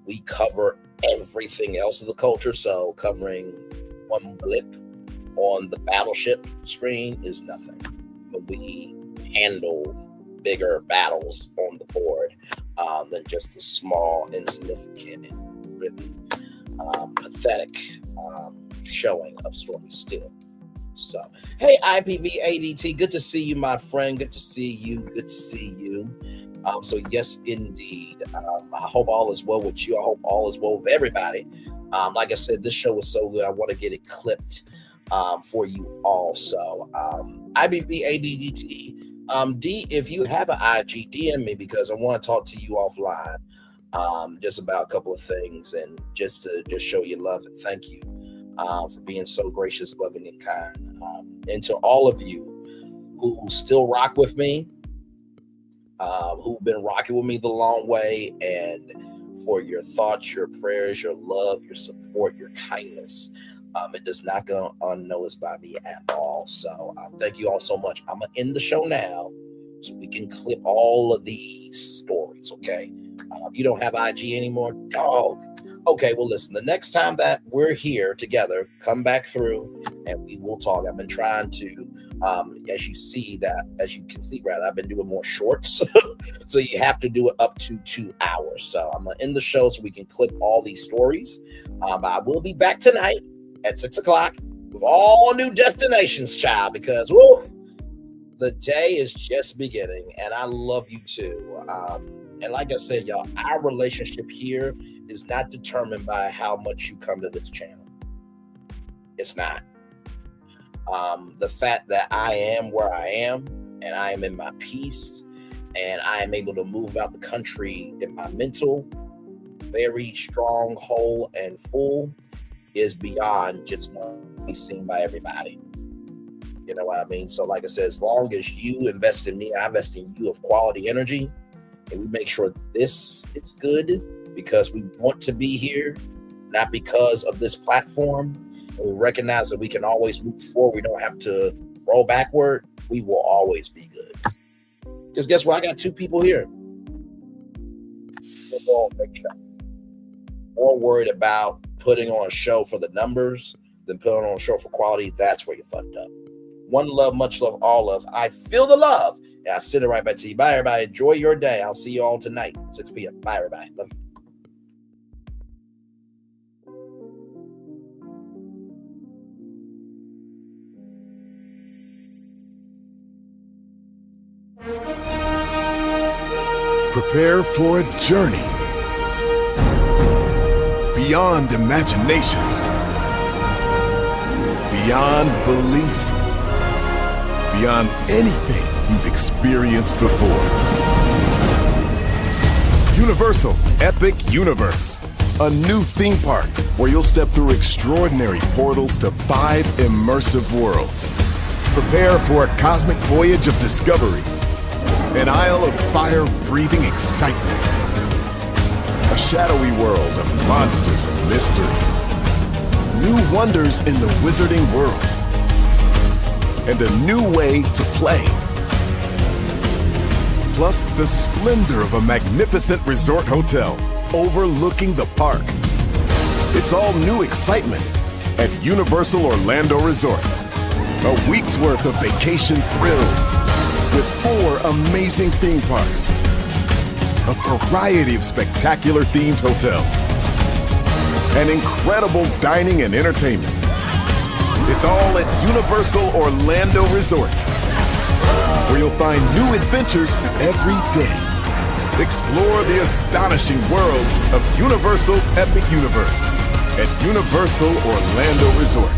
we cover everything else of the culture. So covering one blip on the battleship screen is nothing. But we handle bigger battles on the board than just the small, insignificant, and really pathetic showing of Stormi Steele. So, hey, IPV ADT, good to see you, my friend. Good to see you. Good to see you. So, yes, indeed. I hope all is well with you. I hope all is well with everybody. Like I said, this show was so good. I want to get it clipped for you all. So IBVADDT. D, if you have an IG, DM me because I want to talk to you offline just about a couple of things and just to show you love and thank you for being so gracious, loving, and kind. And to all of you who still rock with me, who've been rocking with me the long way, and for your thoughts, your prayers, your love, your support, your kindness. It does not go unnoticed by me at all. So thank you all so much. I'm going to end the show now so we can clip all of these stories, okay? You don't have IG anymore? Dog. Okay, well, listen, the next time that we're here together, come back through and we will talk. I've been trying to, as you can see, I've been doing more shorts. So you have to do it up to 2 hours. So I'm going to end the show so we can clip all these stories. I will be back tonight at 6 o'clock with all new destinations, child, because the day is just beginning and I love you too. And like I said, y'all, our relationship here is not determined by how much you come to this channel. It's not. The fact that I am where I am and I am in my peace and I am able to move about the country in my mental, very strong, whole, and full is beyond just want to be seen by everybody. You know what I mean? So like I said, as long as you invest in me, I invest in you of quality energy, and we make sure this is good because we want to be here, not because of this platform. And we recognize that we can always move forward. We don't have to roll backward. We will always be good. Because guess what? I got 2 people here. More worried about putting on a show for the numbers than putting on a show for quality. That's where you fucked up. One love, much love, all love. I feel the love. And I send it right back to you. Bye, everybody. Enjoy your day. I'll see you all tonight, 6 p.m. Bye, everybody. Love you.
Prepare for a journey beyond imagination, beyond belief, beyond anything you've experienced before. Universal Epic Universe, a new theme park where you'll step through extraordinary portals to 5 immersive worlds. Prepare for a cosmic voyage of discovery, an isle of fire-breathing excitement, a shadowy world of monsters and mystery, new wonders in the wizarding world, and a new way to play. Plus the splendor of a magnificent resort hotel overlooking the park. It's all new excitement at Universal Orlando Resort. A week's worth of vacation thrills with 4 amazing theme parks, a variety of spectacular themed hotels, and incredible dining and entertainment. It's all at Universal Orlando Resort, where you'll find new adventures every day. Explore the astonishing worlds of Universal Epic Universe at Universal Orlando Resort.